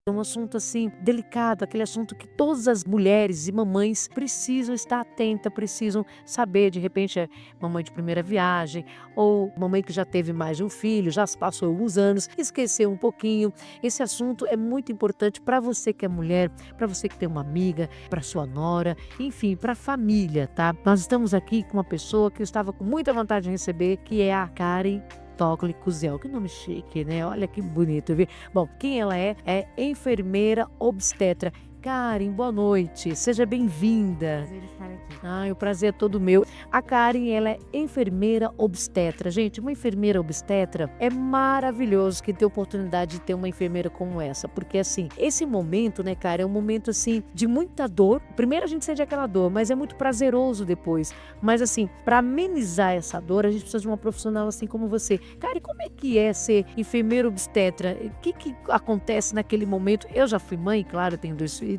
É um assunto assim delicado, aquele assunto que todas as mulheres e mamães precisam estar atenta, precisam saber. De repente é mamãe de primeira viagem ou mamãe que já teve mais de um filho, já se passou alguns anos, esqueceu um pouquinho. Esse assunto é muito importante para você que é mulher, para você que tem uma amiga, para sua nora, enfim, para a família, tá? Nós estamos aqui com uma pessoa que eu estava com muita vontade de receber, que é a Karen Togli Kuzel. Que nome chique, né? Olha que bonito, viu? Bom, quem ela é? É enfermeira obstetra. Karen, boa noite. Seja bem-vinda. Prazer estar aqui. O prazer é todo meu. A Karen, ela é enfermeira obstetra. Gente, uma enfermeira obstetra é maravilhoso que ter oportunidade de ter uma enfermeira como essa. Porque, assim, esse momento, né, Karen, é um momento, assim, de muita dor. Primeiro a gente sente aquela dor, mas é muito prazeroso depois. Mas, assim, para amenizar essa dor, a gente precisa de uma profissional assim como você. Karen, como é que é ser enfermeira obstetra? O que acontece naquele momento? Eu já fui mãe, claro, eu tenho 2 filhos,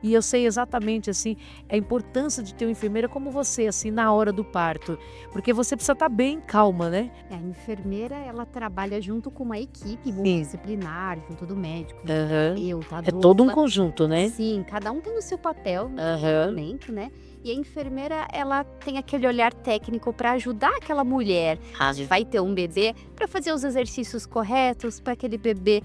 e eu sei exatamente, assim, a importância de ter uma enfermeira como você, assim, na hora do parto, porque você precisa estar bem calma, né? A enfermeira, ela trabalha junto com uma equipe Sim. multidisciplinar, junto do médico, eu, tá? É todo um conjunto, né? Sim, cada um tem o seu papel no Aham. momento, né? E a enfermeira, ela tem aquele olhar técnico para ajudar aquela mulher que vai ter um bebê, para fazer os exercícios corretos, para aquele bebê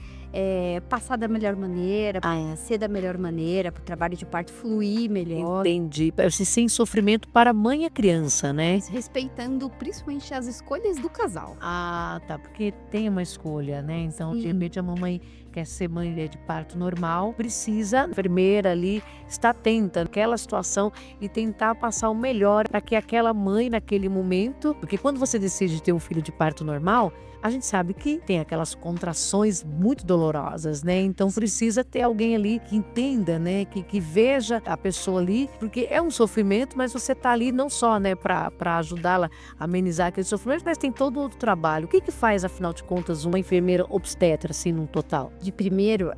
passar da melhor maneira, ser da melhor maneira, para o trabalho de parto fluir melhor. Entendi. Sem sofrimento para a mãe e a criança, né? Respeitando principalmente as escolhas do casal. Ah, tá, porque tem uma escolha, né? Então, de Sim. repente, a mamãe quer ser mãe de parto normal, precisa a enfermeira ali estar atenta naquela situação e tentar passar o melhor para que aquela mãe, naquele momento, porque quando você decide ter um filho de parto normal, a gente sabe que tem aquelas contrações muito dolorosas, né? Então precisa ter alguém ali que entenda, né? Que veja a pessoa ali, porque é um sofrimento, mas você tá ali não só, né, para ajudá-la a amenizar aquele sofrimento, mas tem todo outro trabalho. O que faz, afinal de contas, uma enfermeira obstetra, assim, num total? De primeiro,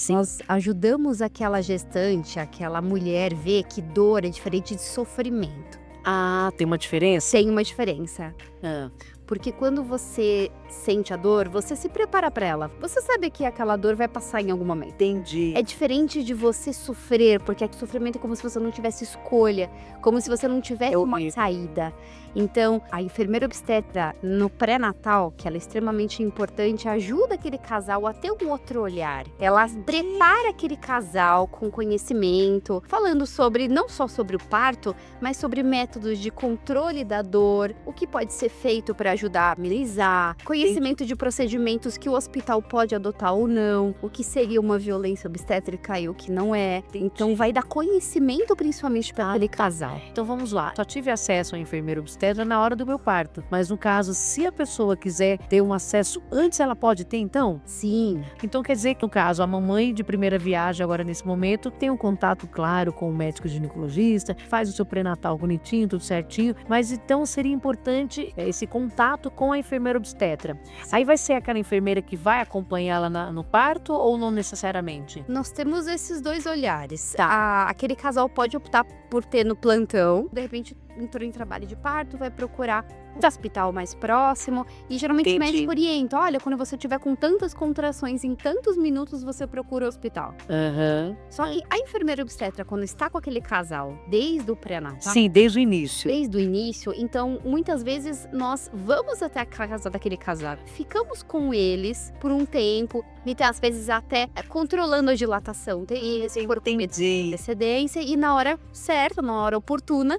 nós ajudamos aquela gestante, aquela mulher, ver que dor é diferente de sofrimento. Ah, tem uma diferença? Tem uma diferença. Ah, Porque quando você sente a dor, você se prepara para ela. Você sabe que aquela dor vai passar em algum momento. entendi. É diferente de você sofrer, porque o sofrimento é como se você não tivesse escolha, como se você não tivesse uma saída. Então, a enfermeira obstetra no pré-natal, que ela é extremamente importante, ajuda aquele casal a ter um outro olhar. Ela prepara aquele casal com conhecimento, falando sobre não só sobre o parto, mas sobre métodos de controle da dor, o que pode ser feito para ajudar a amenizar, conhecimento de procedimentos que o hospital pode adotar ou não, o que seria uma violência obstétrica e o que não é. Então vai dar conhecimento principalmente para aquele casal. Então vamos lá. Só tive acesso à enfermeira obstetra na hora do meu parto. Mas no caso, se a pessoa quiser ter um acesso antes, ela pode ter então? Sim, Então quer dizer que, no caso, a mamãe de primeira viagem agora nesse momento tem um contato claro com o médico ginecologista, faz o seu pré-natal bonitinho, tudo certinho, mas então seria importante esse contato com a enfermeira obstetra. Aí vai ser aquela enfermeira que vai acompanhá-la no parto ou não necessariamente? nós temos esses dois olhares. Aquele casal pode optar por ter no plantão, de repente entrou em trabalho de parto, vai procurar o hospital mais próximo e geralmente o médico orienta, olha, quando você tiver com tantas contrações em tantos minutos, você procura o hospital. Aham. Só que a enfermeira obstetra, quando está com aquele casal desde o pré-natal, Sim, desde o início. desde o início, então muitas vezes nós vamos até a casa daquele casal, ficamos com eles por um tempo, e às vezes até controlando a dilatação deles, por antecedência, e na hora certa, na hora oportuna,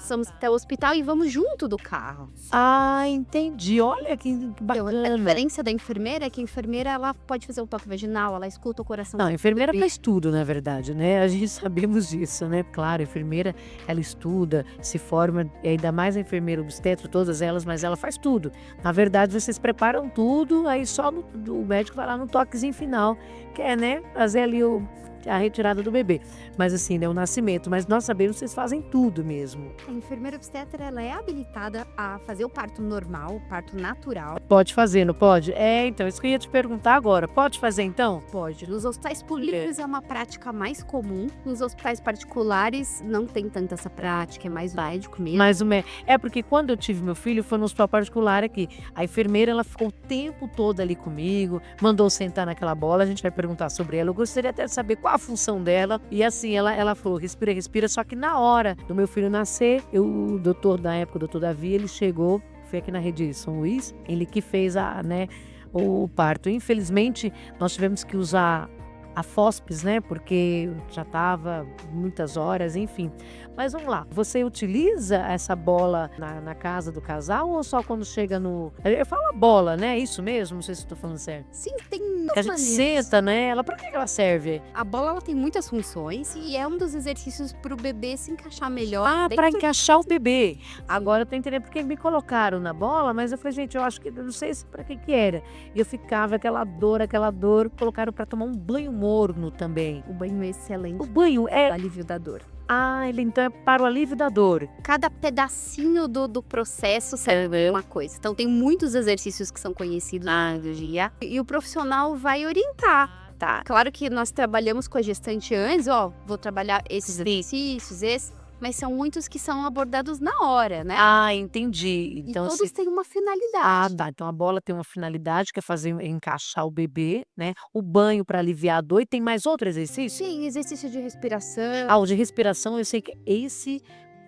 vamos até o hospital e vamos junto do carro. Ah, entendi. Olha que Então, a bacana. diferença da enfermeira é que a enfermeira, ela pode fazer um toque vaginal, ela escuta o coração. Não, a enfermeira faz tudo, na verdade, né? A gente sabemos disso, né? Claro, a enfermeira, ela estuda, se forma, e ainda mais a enfermeira obstetra, todas elas, mas ela faz tudo. Na verdade, vocês preparam tudo, aí só o médico vai lá no toquezinho final, que é, né? Fazer ali a retirada do bebê. Mas assim, né, o nascimento. Mas nós sabemos que vocês fazem tudo mesmo. A enfermeira obstetra, ela é habilitada a fazer o parto normal, o parto natural. Pode fazer, não pode? Então, isso que eu ia te perguntar agora. Pode fazer então? Pode. Nos hospitais públicos é uma prática mais comum. Nos hospitais particulares não tem tanta essa prática, é mais médico mesmo. Mas porque quando eu tive meu filho, foi no hospital particular aqui. A enfermeira, ela ficou o tempo todo ali comigo, mandou sentar naquela bola, a gente vai perguntar sobre ela. Eu gostaria até de saber qual a função dela. E assim, ela falou, respira, respira. Só que na hora do meu filho nascer, o doutor, na época, o doutor Davi, ele chegou, foi aqui na rede São Luís, ele que fez o parto. Infelizmente, nós tivemos que usar a Fospes, né? Porque já estava muitas horas, enfim. Mas vamos lá, você utiliza essa bola na casa do casal ou só quando chega no... Eu falo a bola, né? É isso mesmo? Não sei se estou falando certo. Sim, tem Que a gente senta nela, para que ela serve? A bola, ela tem muitas funções e é um dos exercícios para o bebê se encaixar melhor. Para encaixar o bebê. Agora eu tô entendendo porque me colocaram na bola, mas eu falei, gente, eu acho que eu não sei para que era. E eu ficava aquela dor, colocaram para tomar um banho morno também. O banho é excelente. O banho é alívio da dor. Ele então é para o alívio da dor. Cada pedacinho do processo serve uma coisa. Então tem muitos exercícios que são conhecidos na dia e o profissional vai orientar. Tá. Claro que nós trabalhamos com a gestante antes, vou trabalhar esses exercícios, mas são muitos que são abordados na hora, né? Entendi. Então, e todos têm uma finalidade. Tá. Então a bola tem uma finalidade que é encaixar o bebê, né? O banho para aliviar a dor. E tem mais outro exercício? Sim, exercício de respiração. O de respiração, eu sei que esse,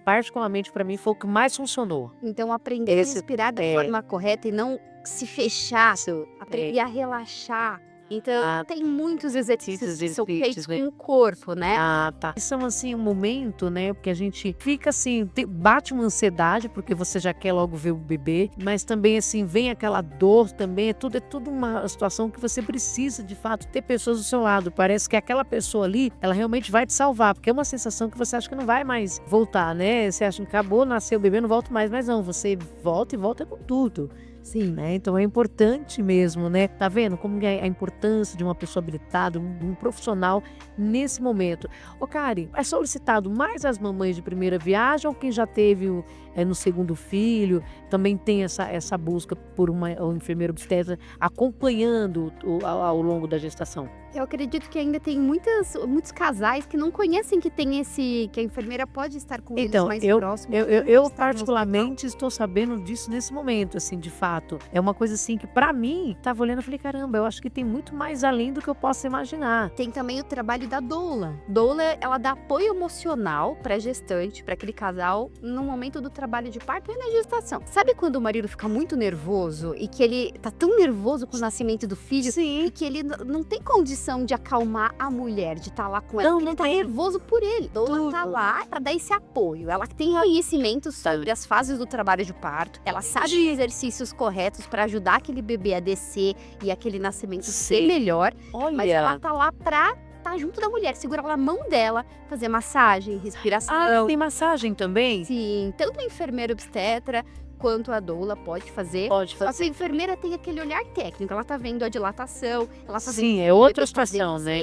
particularmente para mim, foi o que mais funcionou. Então aprender a respirar da forma correta e não se fechar, aprender a relaxar. Então, tem muitos exercícios que são feitos com o corpo, né? Tá. São, assim, um momento, né? Porque a gente fica, assim, bate uma ansiedade, porque você já quer logo ver o bebê, mas também, assim, vem aquela dor também. É tudo uma situação que você precisa, de fato, ter pessoas do seu lado. Parece que aquela pessoa ali, ela realmente vai te salvar, porque é uma sensação que você acha que não vai mais voltar, né? Você acha que acabou, nasceu o bebê, não volta mais, mas não, você volta e volta com tudo. Sim, né? Então é importante mesmo, né? Tá vendo como é a importância de uma pessoa habilitada, um profissional nesse momento. Kari, é solicitado mais as mamães de primeira viagem ou quem já teve no segundo filho? Também tem essa busca por uma enfermeira obstetra acompanhando ao longo da gestação? Eu acredito que ainda tem muitos casais que não conhecem que tem que a enfermeira pode estar com eles mais próximos. Eu particularmente estou sabendo disso nesse momento, assim, de fato. É uma coisa assim que pra mim, tava olhando e falei, caramba, eu acho que tem muito mais além do que eu posso imaginar. Tem também o trabalho da doula. Doula, ela dá apoio emocional pra gestante, pra aquele casal, no momento do trabalho de parto e na gestação. Sabe quando o marido fica muito nervoso e que ele tá tão nervoso com o nascimento do filho? Sim. E que ele não tem condição de acalmar a mulher, de estar lá com ela. Ele tá nervoso por ele. Doula tá lá pra dar esse apoio. Ela tem conhecimento sobre as fases do trabalho de parto. Ela sabe exercícios corretos pra ajudar aquele bebê a descer e aquele nascimento ser melhor. Olha. Mas ela tá lá pra estar junto da mulher, segurar na mão dela, fazer massagem, respiração. Tem massagem também? Sim, tanto a enfermeira obstetra quanto a doula pode fazer. Só que a enfermeira tem aquele olhar técnico, ela tá vendo a dilatação, ela tá Sim, é outra situação, né?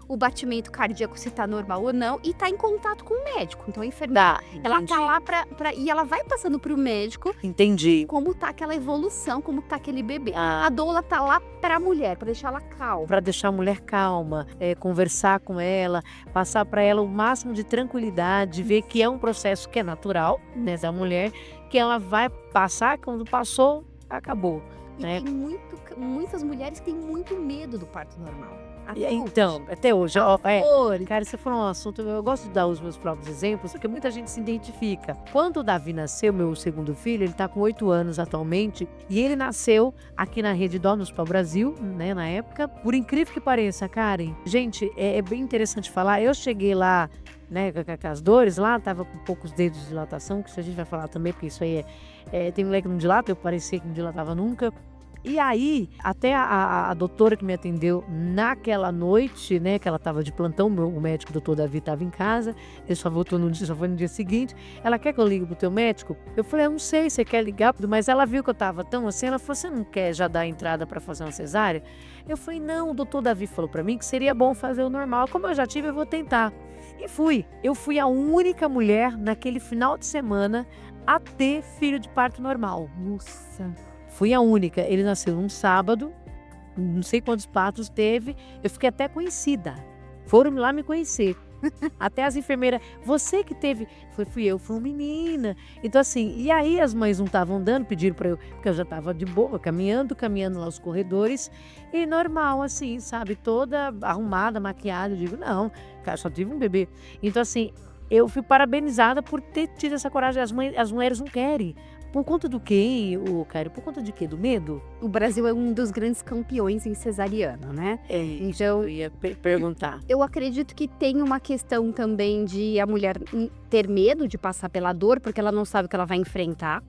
O batimento cardíaco, se tá normal ou não, e tá em contato com o médico. Então a enfermeira, ela tá lá e ela vai passando pro médico. Entendi. Como tá aquela evolução, como tá aquele bebê. A doula tá lá pra mulher, pra deixar ela calma. Pra deixar a mulher calma, conversar com ela, passar pra ela o máximo de tranquilidade, ver que é um processo que é natural, né, da mulher, que ela vai passar, quando passou, acabou. E né? tem muitas mulheres que têm muito medo do parto normal. Até hoje, cara, você falou um assunto, eu gosto de dar os meus próprios exemplos, porque muita gente se identifica. Quando o Davi nasceu, meu segundo filho, ele tá com 8 anos atualmente, e ele nasceu aqui na Rede Dó, no Hospital Brasil, né, na época. Por incrível que pareça, Karen, gente, é bem interessante falar, eu cheguei lá, né, com as dores lá, tava com poucos dedos de dilatação, que isso a gente vai falar também, porque isso aí tem mulher que não dilata, eu parecia que não dilatava nunca. E aí, até a doutora que me atendeu naquela noite, né, que ela estava de plantão, o médico, o doutor Davi, estava em casa, ele só voltou no dia, só foi no dia seguinte. Ela: quer que eu ligue pro teu médico? Eu falei: eu não sei, você quer ligar? Mas ela viu que eu estava tão assim, ela falou: você não quer já dar entrada para fazer uma cesárea? Eu falei: não, o doutor Davi falou para mim que seria bom fazer o normal. Como eu já tive, eu vou tentar. E fui. Eu fui a única mulher naquele final de semana a ter filho de parto normal. Nossa. Fui a única. Ele nasceu num sábado, não sei quantos partos teve, eu fiquei até conhecida. Foram lá me conhecer. Até as enfermeiras: você que teve. Fui eu, fui uma menina. Então, assim, e aí as mães não estavam dando, pediram para eu, porque eu já estava de boa, caminhando lá os corredores, e normal, assim, sabe, toda arrumada, maquiada. Eu digo: não, cara, só tive um bebê. Então, assim, eu fui parabenizada por ter tido essa coragem. As mulheres não querem. Por conta do quê, Caio? Por conta de quê? Do medo? O Brasil é um dos grandes campeões em cesariana, né? Então, Eu ia perguntar. eu acredito que tem uma questão também de a mulher ter medo de passar pela dor, porque ela não sabe o que ela vai enfrentar.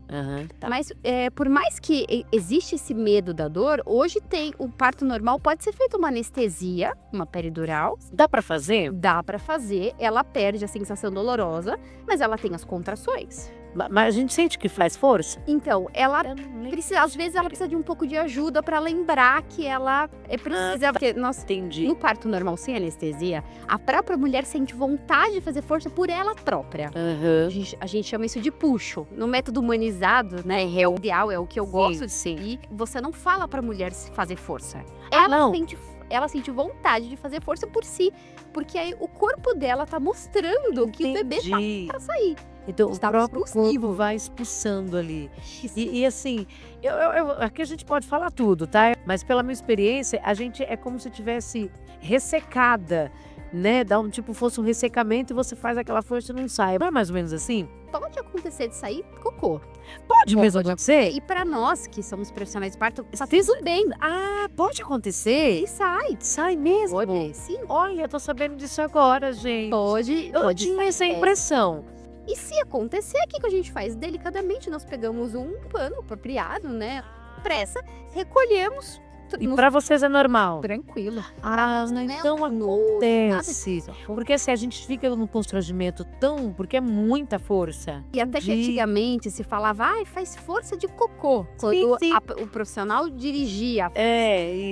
Tá. Mas por mais que existe esse medo da dor, hoje tem o parto normal, pode ser feita uma anestesia, uma peridural. Dá para fazer? Dá pra fazer, ela perde a sensação dolorosa, mas ela tem as contrações. Mas a gente sente que faz força? Então, ela Eu não lembro. precisa, às vezes ela precisa de um pouco de ajuda pra lembrar que ela precisa, porque nós Entendi. no parto normal sem anestesia, a própria mulher sente vontade de fazer força por ela própria. A gente chama isso de puxo. No método humanizado, né, é o ideal, é o que eu gosto de seguir. Você não fala pra mulher se fazer força. não. Ela sente vontade de fazer força por si, porque aí o corpo dela tá mostrando que o bebê tá pra sair. Então, o Está próprio expulsivo. corpo vai expulsando ali. E assim, aqui a gente pode falar tudo, tá? Mas pela minha experiência, a gente é como se tivesse ressecada, né? Dá fosse um ressecamento e você faz aquela força e não sai. Não é mais ou menos assim? Pode acontecer de sair cocô. Pode mesmo acontecer? E pra nós que somos profissionais de parto, está tudo bem. Ah, pode acontecer? E sai. Sai mesmo? Pode, sim. Olha, eu tô sabendo disso agora, gente. Pode. Eu tinha essa impressão. E se acontecer, o que a gente faz? Delicadamente, nós pegamos um pano apropriado, né? Pressa, recolhemos. E pra vocês é normal? Tranquilo. Então acontece. Porque assim, a gente fica num constrangimento porque é muita força. E até que antigamente se falava, faz força de cocô. Quando o profissional dirigia.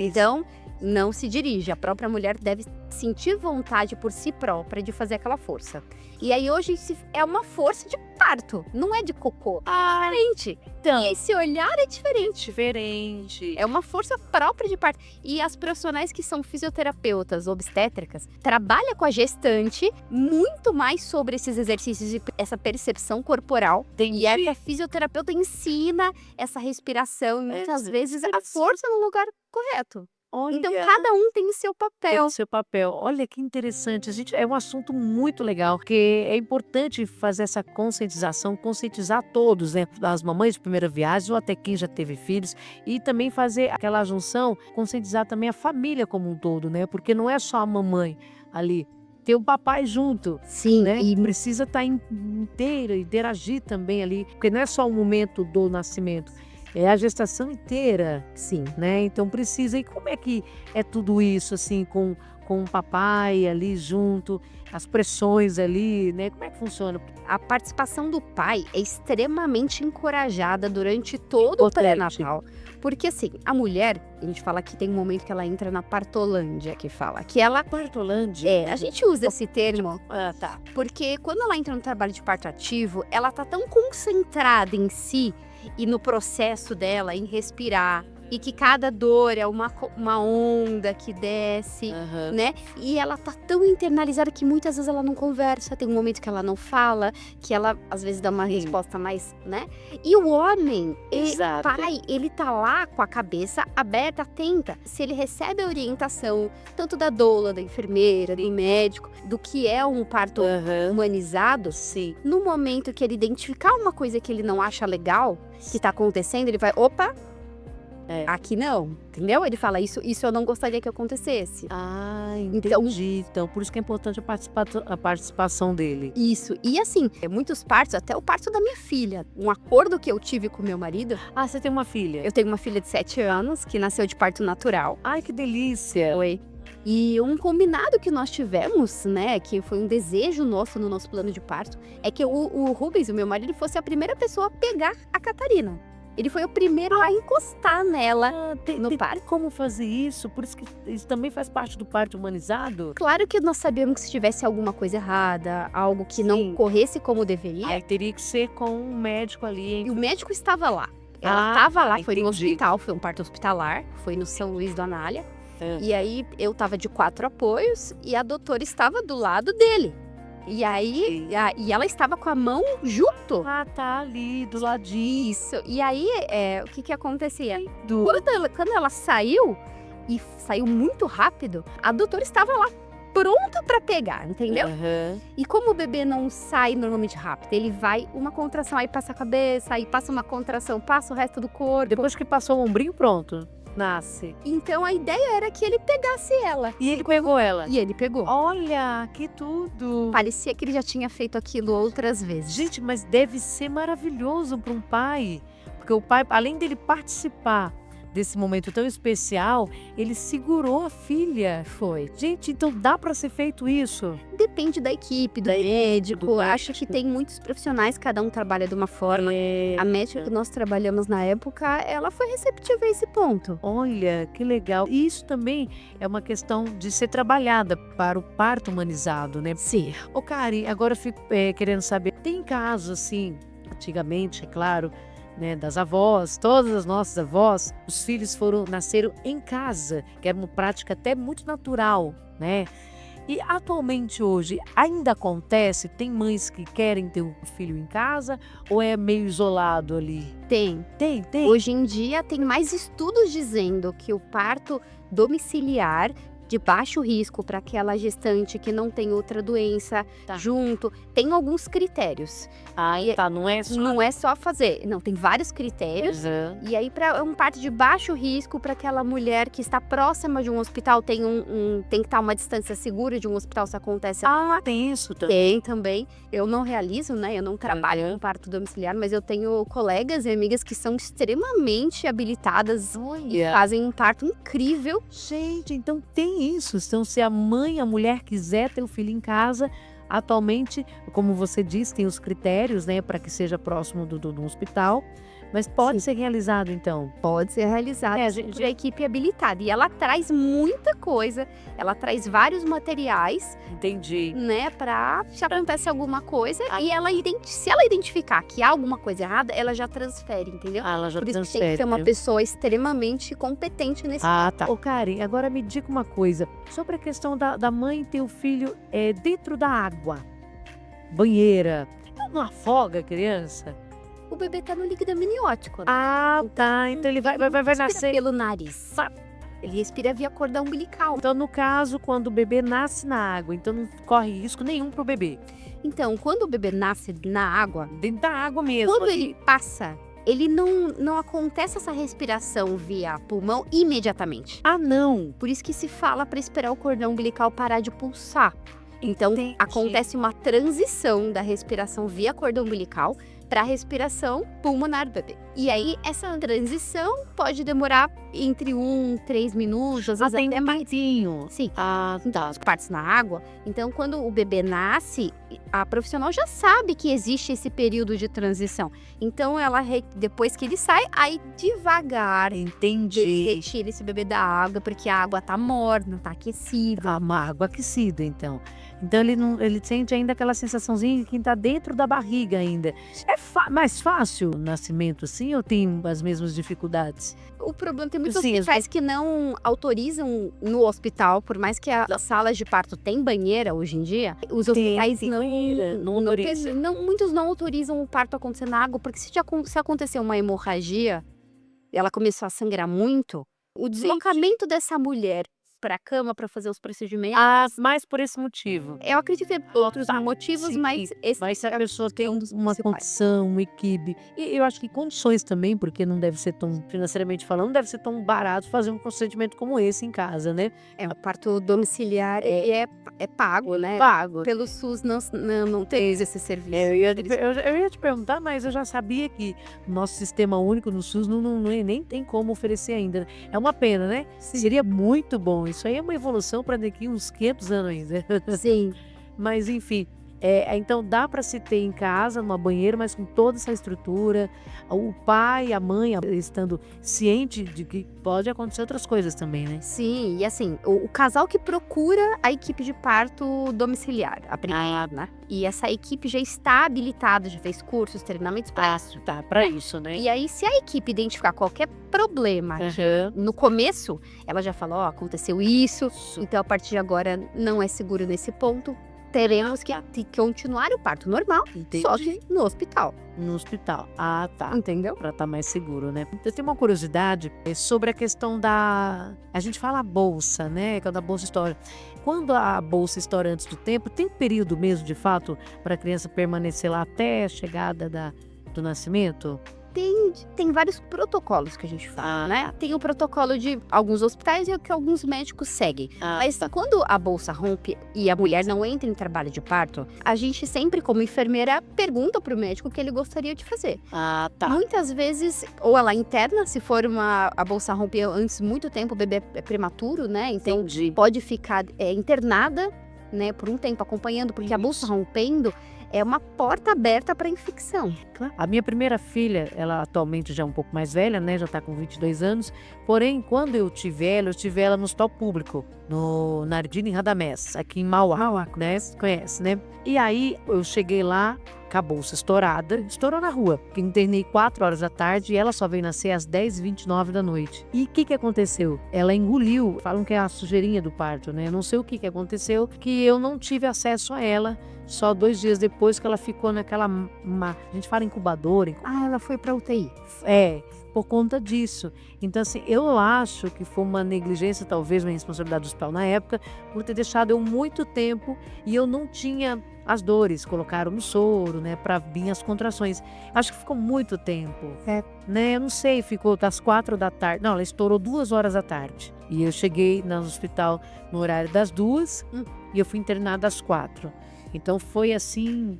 Então, não se dirige. A própria mulher deve sentir vontade por si própria de fazer aquela força. E aí hoje é uma força de parto, não é de cocô. É diferente. Então, E esse olhar é diferente. diferente. É uma força própria de parto. E as profissionais que são fisioterapeutas obstétricas trabalham com a gestante muito mais sobre esses exercícios e essa percepção corporal. E aí a fisioterapeuta ensina essa respiração e muitas vezes a força no lugar correto. Olha, Então cada um tem o seu tem papel. o seu papel. Olha que interessante. É um assunto muito legal, porque é importante fazer essa conscientização, conscientizar todos, né? As mamães de primeira viagem ou até quem já teve filhos, e também fazer aquela junção, conscientizar também a família como um todo, né? Porque não é só a mamãe ali. Tem o papai junto, Sim, né? e Precisa estar inteira, interagir também ali, porque não é só o momento do nascimento, é a gestação inteira, sim. né? Então precisa. E como é que é tudo isso, assim, com o papai ali junto, as pressões ali, né? Como é que funciona? A participação do pai é extremamente encorajada durante todo o pré-natal. Porque assim, a mulher, a gente fala que tem um momento que ela entra na partolândia, que fala que ela... Partolândia? a gente usa esse termo Tá. porque quando ela entra no trabalho de parto ativo, ela tá tão concentrada em si e no processo dela, em respirar, e que cada dor é uma onda que desce, né? E ela tá tão internalizada que muitas vezes ela não conversa, tem um momento que ela não fala, que ela às vezes dá uma resposta mais, né? E o homem, pai, ele tá lá com a cabeça aberta, atenta. Se ele recebe a orientação, tanto da doula, da enfermeira, do médico, do que é um parto humanizado, Sim. no momento que ele identificar uma coisa que ele não acha legal, que tá acontecendo, ele vai, opa, É. Aqui não, entendeu? Ele fala, isso eu não gostaria que acontecesse. Ah, Então- entendi. Então, por isso que é importante a participação dele. Isso. E assim, muitos partos, até o parto da minha filha, um acordo que eu tive com meu marido. Ah, você tem uma filha? Eu tenho uma filha de 7 anos que nasceu de parto natural. Ai, que delícia. Oi. E um combinado que nós tivemos, né, que foi um desejo nosso no nosso plano de parto, é que o Rubens, o meu marido, fosse a primeira pessoa a pegar a Catarina. Ele foi o primeiro a encostar nela no Tem parto. como fazer isso? Por isso que isso também faz parte do parto humanizado? Claro que nós sabíamos que se tivesse alguma coisa errada, algo que Sim. não corresse como deveria, Aí teria que ser com um médico ali. e o médico estava lá. Ela estava lá, foi no entendi. hospital, foi um parto hospitalar, foi no São Luís do Anália. É. E aí eu tava de 4 apoios e a doutora estava do lado dele. E aí, e ela estava com a mão junto. Ah, tá ali, do ladinho. Isso. E aí, o que acontecia? Do... Quando ela saiu, e saiu muito rápido, a doutora estava lá, pronta para pegar, entendeu? Aham. E como o bebê não sai normalmente rápido, ele vai uma contração, aí passa a cabeça, aí passa uma contração, passa o resto do corpo. Depois que passou o ombrinho, pronto. Nasce. Então a ideia era que ele pegasse ela. E ele pegou ela. E ele pegou. Olha, que tudo. Parecia que ele já tinha feito aquilo outras vezes. Gente, mas deve ser maravilhoso para um pai. Porque o pai, além dele participar desse momento tão especial, ele segurou a filha. Foi. Gente, então dá para ser feito isso? Depende da equipe, do médico. do Acho que tem muitos profissionais, cada um trabalha de uma forma. É. A médica que nós trabalhamos na época, ela foi receptiva a esse ponto. Olha, que legal. E isso também é uma questão de ser trabalhada para o parto humanizado, né? Sim. Ô, Kari, agora eu fico querendo saber, tem casos assim, antigamente, é claro, né, das avós, todas as nossas avós, os filhos nasceram em casa, que era uma prática até muito natural, né? E atualmente hoje ainda acontece, tem mães que querem ter o filho em casa ou é meio isolado ali? Tem. Tem. Hoje em dia tem mais estudos dizendo que o parto domiciliar de baixo risco para aquela gestante que não tem outra doença Tá. junto, tem alguns critérios. Aí tá, não é só... Não é só fazer, não, tem vários critérios. Aham. E aí, para um parto de baixo risco, para aquela mulher que está próxima de um hospital, tem que estar uma distância segura de um hospital se acontece. Ah, tem isso também. Tem também. Eu não realizo, né? Eu não trabalho com parto domiciliar, mas eu tenho colegas e amigas que são extremamente habilitadas e Olha. fazem um parto incrível. Gente, então tem isso. Então, se a mulher quiser ter o filho em casa, atualmente, como você disse, tem os critérios, né, para que seja próximo do hospital, mas pode Sim. ser realizado, então. Pode ser realizado É, a gente- por a equipe habilitada. E ela traz muita coisa, ela traz vários materiais, Entendi. né, para se acontece alguma coisa e se ela identificar que há alguma coisa errada, ela já transfere, entendeu? Ah, ela já Por isso que tem que transfere. ser uma pessoa extremamente competente nesse. Ah, tá. Ô, Karen, agora me diga uma coisa. Sobre a questão da mãe ter o filho dentro da água, banheira, não afoga a criança? O bebê tá no líquido amniótico, né? Ah, tá. Então ele vai Respira nascer. pelo nariz. Ele respira via cordão umbilical. Então, no caso, quando o bebê nasce na água, então não corre risco nenhum pro bebê. Então, quando o bebê nasce na água, Dentro da água mesmo. quando ali. ele passa, ele não acontece essa respiração via pulmão imediatamente. Ah, não. Por isso que se fala para esperar o cordão umbilical parar de pulsar. Então, Entendi. acontece uma transição da respiração via cordão umbilical para a respiração pulmonar do bebê. E aí, essa transição pode demorar entre 3 minutos, às vezes tem até um mais. tempinho. Sim. Ah, tá. As partes na água. Então, quando o bebê nasce, a profissional já sabe que existe esse período de transição. Então, ela, depois que ele sai, aí devagar Entendi. retira esse bebê da água, porque a água tá morna, tá aquecida. Ah, uma água aquecida, então. Então ele sente ainda aquela sensaçãozinha de quem tá dentro da barriga ainda. É mais fácil o nascimento assim ou tem as mesmas dificuldades? O problema tem muitos Sim, hospitais que não autorizam no hospital, por mais que as salas de parto tenham banheira hoje em dia, os hospitais muitos não autorizam o parto acontecer na água, porque se acontecer uma hemorragia, ela começou a sangrar muito, o deslocamento dessa mulher pra cama pra fazer os procedimentos. Mais por esse motivo. Eu acredito que outros motivos, Sim, mas esse mas se a pessoa tem um dos uma principais. condição, uma equipe, e eu acho que condições também, porque não deve ser tão, financeiramente falando, não deve ser tão barato fazer um procedimento como esse em casa, né? O parto domiciliar é pago, né? Pago. Pelo SUS não tem esse serviço. Eu ia te perguntar, mas eu já sabia que o nosso sistema único no SUS nem tem como oferecer ainda, né? É uma pena, né? Seria muito bom. Isso aí é uma evolução para daqui uns 500 anos ainda. Sim. Mas enfim, então dá para se ter em casa, numa banheira, mas com toda essa estrutura, o pai, a mãe estando ciente de que pode acontecer outras coisas também, né? Sim, e assim, o casal que procura a equipe de parto domiciliar, a primeira, né? E essa equipe já está habilitada, já fez cursos, treinamentos para isso. Tá, para isso, né? E aí, se a equipe identificar qualquer problema no começo, ela já fala, ó, aconteceu isso, então a partir de agora não é seguro nesse ponto, teremos que continuar o parto normal, só que no hospital. No hospital. Ah, tá. Entendeu? Para estar mais seguro, né? Eu tenho uma curiosidade sobre a questão da... A gente fala a bolsa, né? Quando a bolsa estoura. Quando a bolsa estoura antes do tempo, tem período mesmo, de fato, para a criança permanecer lá até a chegada do nascimento? Tem vários protocolos que a gente fala, né? Tem o protocolo de alguns hospitais e o que alguns médicos seguem. Mas quando a bolsa rompe e a mulher não entra em trabalho de parto, a gente sempre, como enfermeira, pergunta pro médico o que ele gostaria de fazer. Tá. Muitas vezes, ou ela interna, se for a bolsa rompeu antes muito tempo, o bebê é prematuro, né? Então Entendi. pode ficar internada, né, por um tempo acompanhando, porque a bolsa rompendo é uma porta aberta para infecção. A minha primeira filha, ela atualmente já é um pouco mais velha, né? Já tá com 22 anos. Porém, quando eu tive ela no hospital público, no Nardini Radamés, aqui em Mauá, né? Conhece, né? E aí, eu cheguei lá, com a bolsa estourada, estourou na rua. Internei 4 horas da tarde e ela só veio nascer às 10h29 da noite. E o que aconteceu? Ela engoliu, falam que é a sujeirinha do parto, né? Eu não sei o que aconteceu, que eu não tive acesso a ela. Só 2 dias depois que ela ficou naquela, a gente fala incubadora. Ela foi para UTI. Por conta disso. Então, assim, eu acho que foi uma negligência, talvez uma responsabilidade do hospital na época, por ter deixado eu muito tempo e eu não tinha as dores, colocaram no soro, né, para vir as contrações. Acho que ficou muito tempo, né? Eu não sei, ficou das 4 da tarde. Não, ela estourou 2 horas da tarde. E eu cheguei no hospital no horário das 2 e eu fui internada às 4. Então foi assim,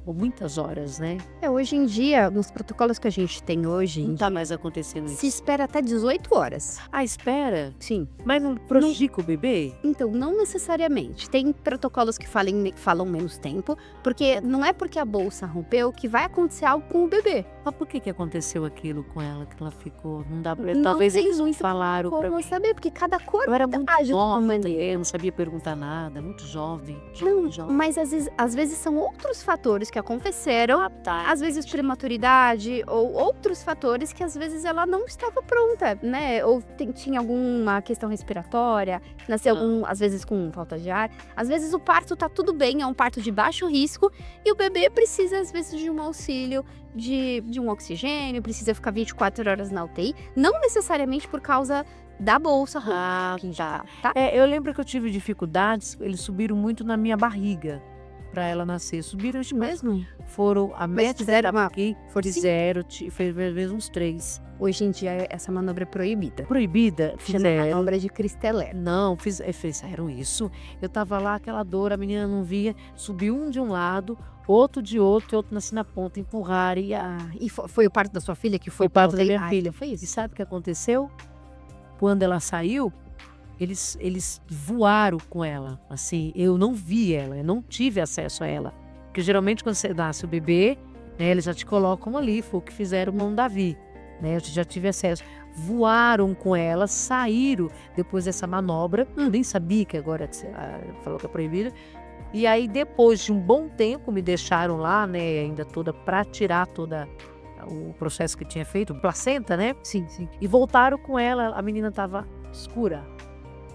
muitas horas, né? Hoje em dia, nos protocolos que a gente tem hoje, Não tá mais acontecendo isso. se espera até 18 horas. Espera? Sim. Mas não prejudica o bebê? Então, não necessariamente. Tem protocolos que falam menos tempo, porque não é porque a bolsa rompeu que vai acontecer algo com o bebê. Mas por que aconteceu aquilo com ela, que ela ficou? Não dá pra... Não Talvez tem eles não muito falaram pra Como mim. saber? Porque cada corpo Eu era muito age de uma jovem, maneira. eu não sabia perguntar nada, muito jovem. Jovem. Mas às vezes são outros fatores que aconteceram, Tá. às vezes prematuridade ou outros fatores que às vezes ela não estava pronta, né? Ou tinha alguma questão respiratória, nasceu às vezes com falta de ar. Às vezes o parto tá tudo bem, é um parto de baixo risco e o bebê precisa às vezes de um auxílio de um oxigênio, precisa ficar 24 horas na UTI, não necessariamente por causa da bolsa roxa. Tá? Eu lembro que eu tive dificuldades, eles subiram muito na minha barriga pra ela nascer. Subiram Mesmo? foram a médica fizeram uma aqui, fizeram, fez vezes uns 3. Hoje em dia essa manobra é proibida. Proibida? Chama Fizeram. manobra de Cristeller. Não, fizeram isso. Eu tava lá, aquela dor, a menina não via, subiu um de um lado, outro de outro, e outro nasci na ponta, empurraram E foi o parto da sua filha que foi o parto da minha Ai, filha. Foi E isso? sabe o que aconteceu? Quando ela saiu, eles voaram com ela. Assim, eu não vi ela, eu não tive acesso a ela. Porque geralmente quando você nasce o bebê, né, eles já te colocam ali, foi o que fizeram com o Davi. Né, eu já tive acesso. Voaram com ela, saíram depois dessa manobra. Eu nem sabia que agora falou que é proibida. E aí, depois de um bom tempo, me deixaram lá, né, ainda toda, para tirar toda o processo que tinha feito, placenta, né? Sim. E voltaram com ela, a menina tava escura.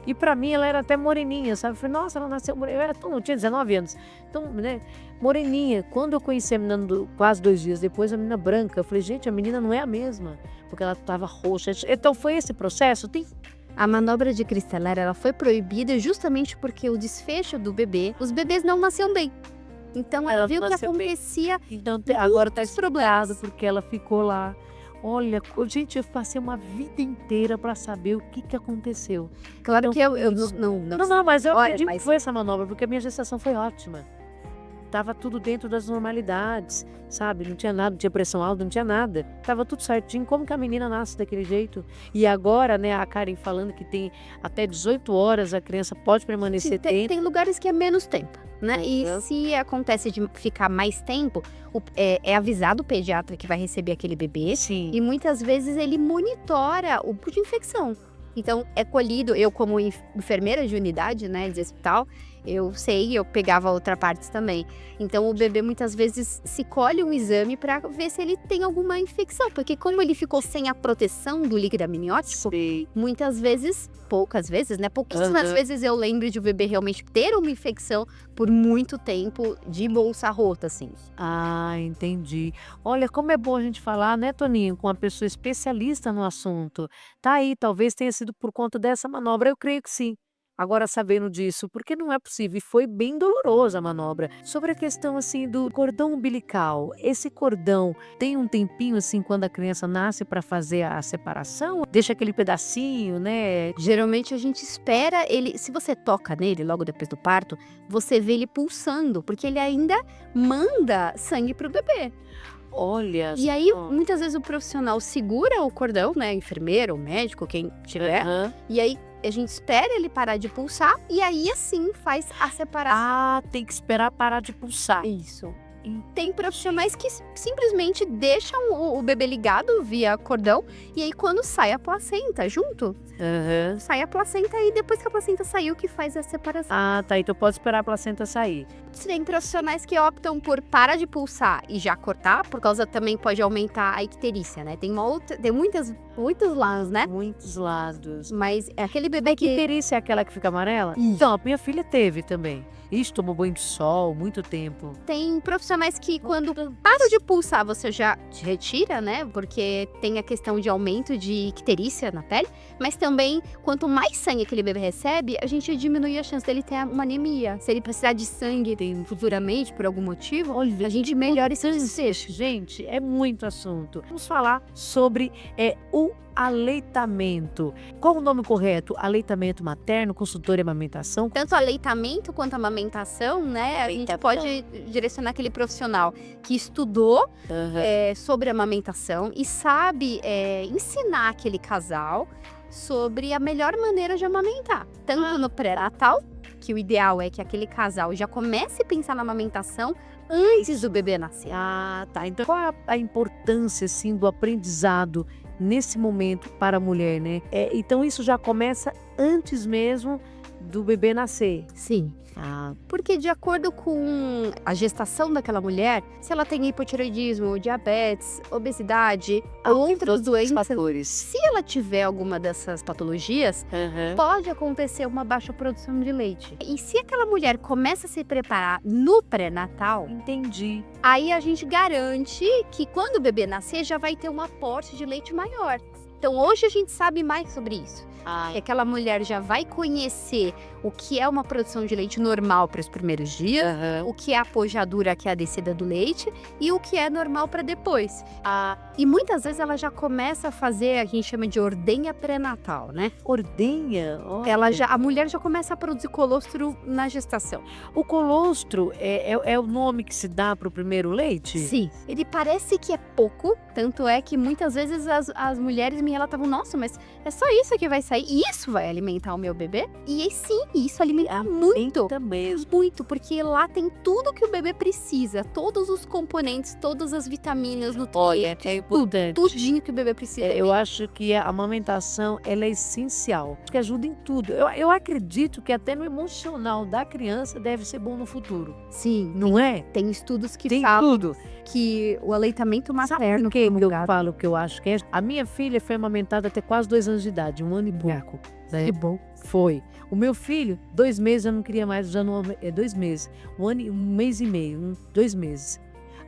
E pra mim ela era até moreninha, sabe? Eu falei, nossa, ela nasceu moreninha. Eu tinha 19 anos. Então, né, moreninha. Quando eu conheci a menina quase 2 dias depois, a menina branca, eu falei, gente, a menina não é a mesma. Porque ela tava roxa. Então foi esse processo. A manobra de Cristelaire, ela foi proibida justamente porque o desfecho do bebê, os bebês não nasciam bem. Então ela viu que nasceu bem. acontecia Então agora tá muitos problemas. explicado porque ela ficou lá. Olha, gente, eu passei uma vida inteira para saber o que aconteceu. Claro que eu Isso. não Não, mas eu Olha, acredito que mas- foi essa manobra, porque a minha gestação foi ótima. Tava tudo dentro das normalidades, sabe? Não tinha nada, não tinha pressão alta, não tinha nada. Tava tudo certinho. Como que a menina nasce daquele jeito? E agora, né, a Karen falando que tem até 18 horas a criança pode permanecer tem lugares que é menos tempo, né? E Uhum. se acontece de ficar mais tempo, é avisado o pediatra que vai receber aquele bebê. Sim. E muitas vezes ele monitora o tipo de infecção. Então, é colhido, eu como enfermeira de unidade, né, de hospital, eu sei, eu pegava outra parte também. Então, o bebê muitas vezes se colhe um exame para ver se ele tem alguma infecção. Porque como ele ficou sem a proteção do líquido amniótico, Sei. muitas vezes, poucas vezes, né, pouquíssimas Aham. vezes eu lembro de o bebê realmente ter uma infecção por muito tempo de bolsa rota, assim. Ah, entendi. Olha, como é bom a gente falar, né, Toninho, com uma pessoa especialista no assunto. Tá aí, talvez tenha sido por conta dessa manobra, eu creio que sim. Agora sabendo disso, porque não é possível, e foi bem dolorosa a manobra. Sobre a questão assim do cordão umbilical, esse cordão tem um tempinho assim quando a criança nasce para fazer a separação? Deixa aquele pedacinho, né? Geralmente a gente espera ele, se você toca nele logo depois do parto, você vê ele pulsando, porque ele ainda manda sangue pro bebê. Olha E aí, só. muitas vezes o profissional segura o cordão, né, enfermeiro, médico, quem tiver, Aham. e aí a gente espera ele parar de pulsar e aí assim faz a separação. Ah, tem que esperar parar de pulsar. Isso. Tem profissionais que simplesmente deixam o bebê ligado via cordão e aí quando sai a placenta junto, Aham. sai a placenta e depois que a placenta saiu que faz a separação. Ah, tá. Então pode esperar a placenta sair. Tem profissionais que optam por parar de pulsar e já cortar, por causa também pode aumentar a icterícia, né? Tem muitos lados, né? Muitos lados. Mas é aquele bebê Que que icterícia é aquela que fica amarela? Isso. Então, a minha filha teve também. Ixi, tomou banho de sol, muito tempo. tem profissionais que quando para de pulsar você já te retira, né? Porque tem a questão de aumento de icterícia na pele, mas também quanto mais sangue aquele bebê recebe, a gente diminui a chance dele ter uma anemia. Se ele precisar de sangue futuramente por algum motivo, Olha, a gente melhora esse desfecho. gente, é muito assunto. Vamos falar sobre o aleitamento. Qual o nome correto? Aleitamento materno, consultor e amamentação? Tanto aleitamento quanto amamentação, né? A gente Amamentação. pode direcionar aquele profissional que estudou Aham. sobre amamentação e sabe ensinar aquele casal sobre a melhor maneira de amamentar. Tanto no pré-natal, que o ideal é que aquele casal já comece a pensar na amamentação antes do bebê nascer. Ah, tá. Então, qual é a importância, assim, do aprendizado nesse momento para a mulher, né? Então, isso já começa antes mesmo do bebê nascer. Sim. Ah, Porque de acordo com a gestação daquela mulher, se ela tem hipotireoidismo, diabetes, obesidade, outras doenças, fatores. se ela tiver alguma dessas patologias, Aham. pode acontecer uma baixa produção de leite. E se aquela mulher começa a se preparar no pré-natal, Entendi. aí a gente garante que quando o bebê nascer já vai ter um aporte de leite maior. Então hoje a gente sabe mais sobre isso. Ah, Que aquela mulher já vai conhecer o que é uma produção de leite normal para os primeiros dias, aham. o que é a pojadura, que é a descida do leite, e o que é normal para depois. Ah, E muitas vezes ela já começa a fazer, a gente chama de ordenha pré-natal, né? ordenha. Olha. A mulher já começa a produzir colostro na gestação. O colostro é o nome que se dá para o primeiro leite? Sim. Ele parece que é pouco, tanto é que muitas vezes as mulheres me relatavam, nossa, mas é só isso que vai sair, e isso vai alimentar o meu bebê? E aí, sim, isso alimenta muito. Mesmo. Muito, porque lá tem tudo que o bebê precisa, todos os componentes, todas as vitaminas, Olha, nutrientes, é importante. tudinho que o bebê precisa. Eu acho que a amamentação ela é essencial, porque ajuda em tudo. Eu acredito que até no emocional da criança deve ser bom no futuro, Sim, não é? tem estudos que Tem falam tudo. que o aleitamento Sabe materno por que eu prolongado- falo que eu acho que é? A minha filha foi amamentada até quase 2 anos de idade, 1 ano e pouco. Né? Que bom. Foi. O meu filho, 2 meses eu não queria mais, já não, 2 meses. 1 mês e meio, 2 meses.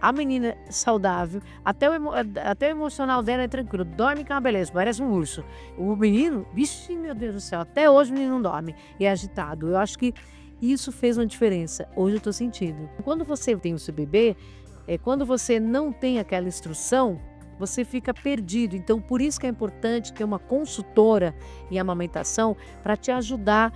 a menina é saudável, até o emocional dela é tranquilo, dorme que é uma beleza, parece um urso. O menino, vixe, meu Deus do céu, até hoje o menino não dorme e é agitado. Eu acho que isso fez uma diferença. Hoje eu tô sentindo. Quando você tem o seu bebê, quando você não tem aquela instrução, você fica perdido. Então, por isso que é importante ter uma consultora em amamentação para te ajudar.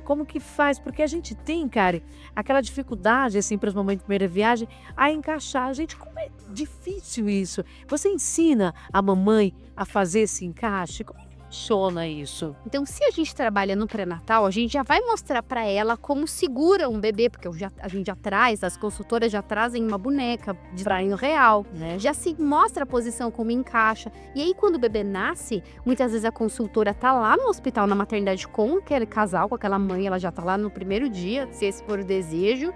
Como que faz? Porque a gente tem, Karen, aquela dificuldade, assim, para os mamães de primeira viagem, a encaixar. Gente, como é difícil isso. Você ensina a mamãe a fazer esse encaixe? Como funciona isso? Então, se a gente trabalha no pré-natal, a gente já vai mostrar para ela como segura um bebê, porque a gente já traz, as consultoras já trazem uma boneca de tamanho real, né? Já se mostra a posição como encaixa. E aí, quando o bebê nasce, muitas vezes a consultora tá lá no hospital, na maternidade, com aquele casal, com aquela mãe, ela já tá lá no primeiro dia, se esse for o desejo.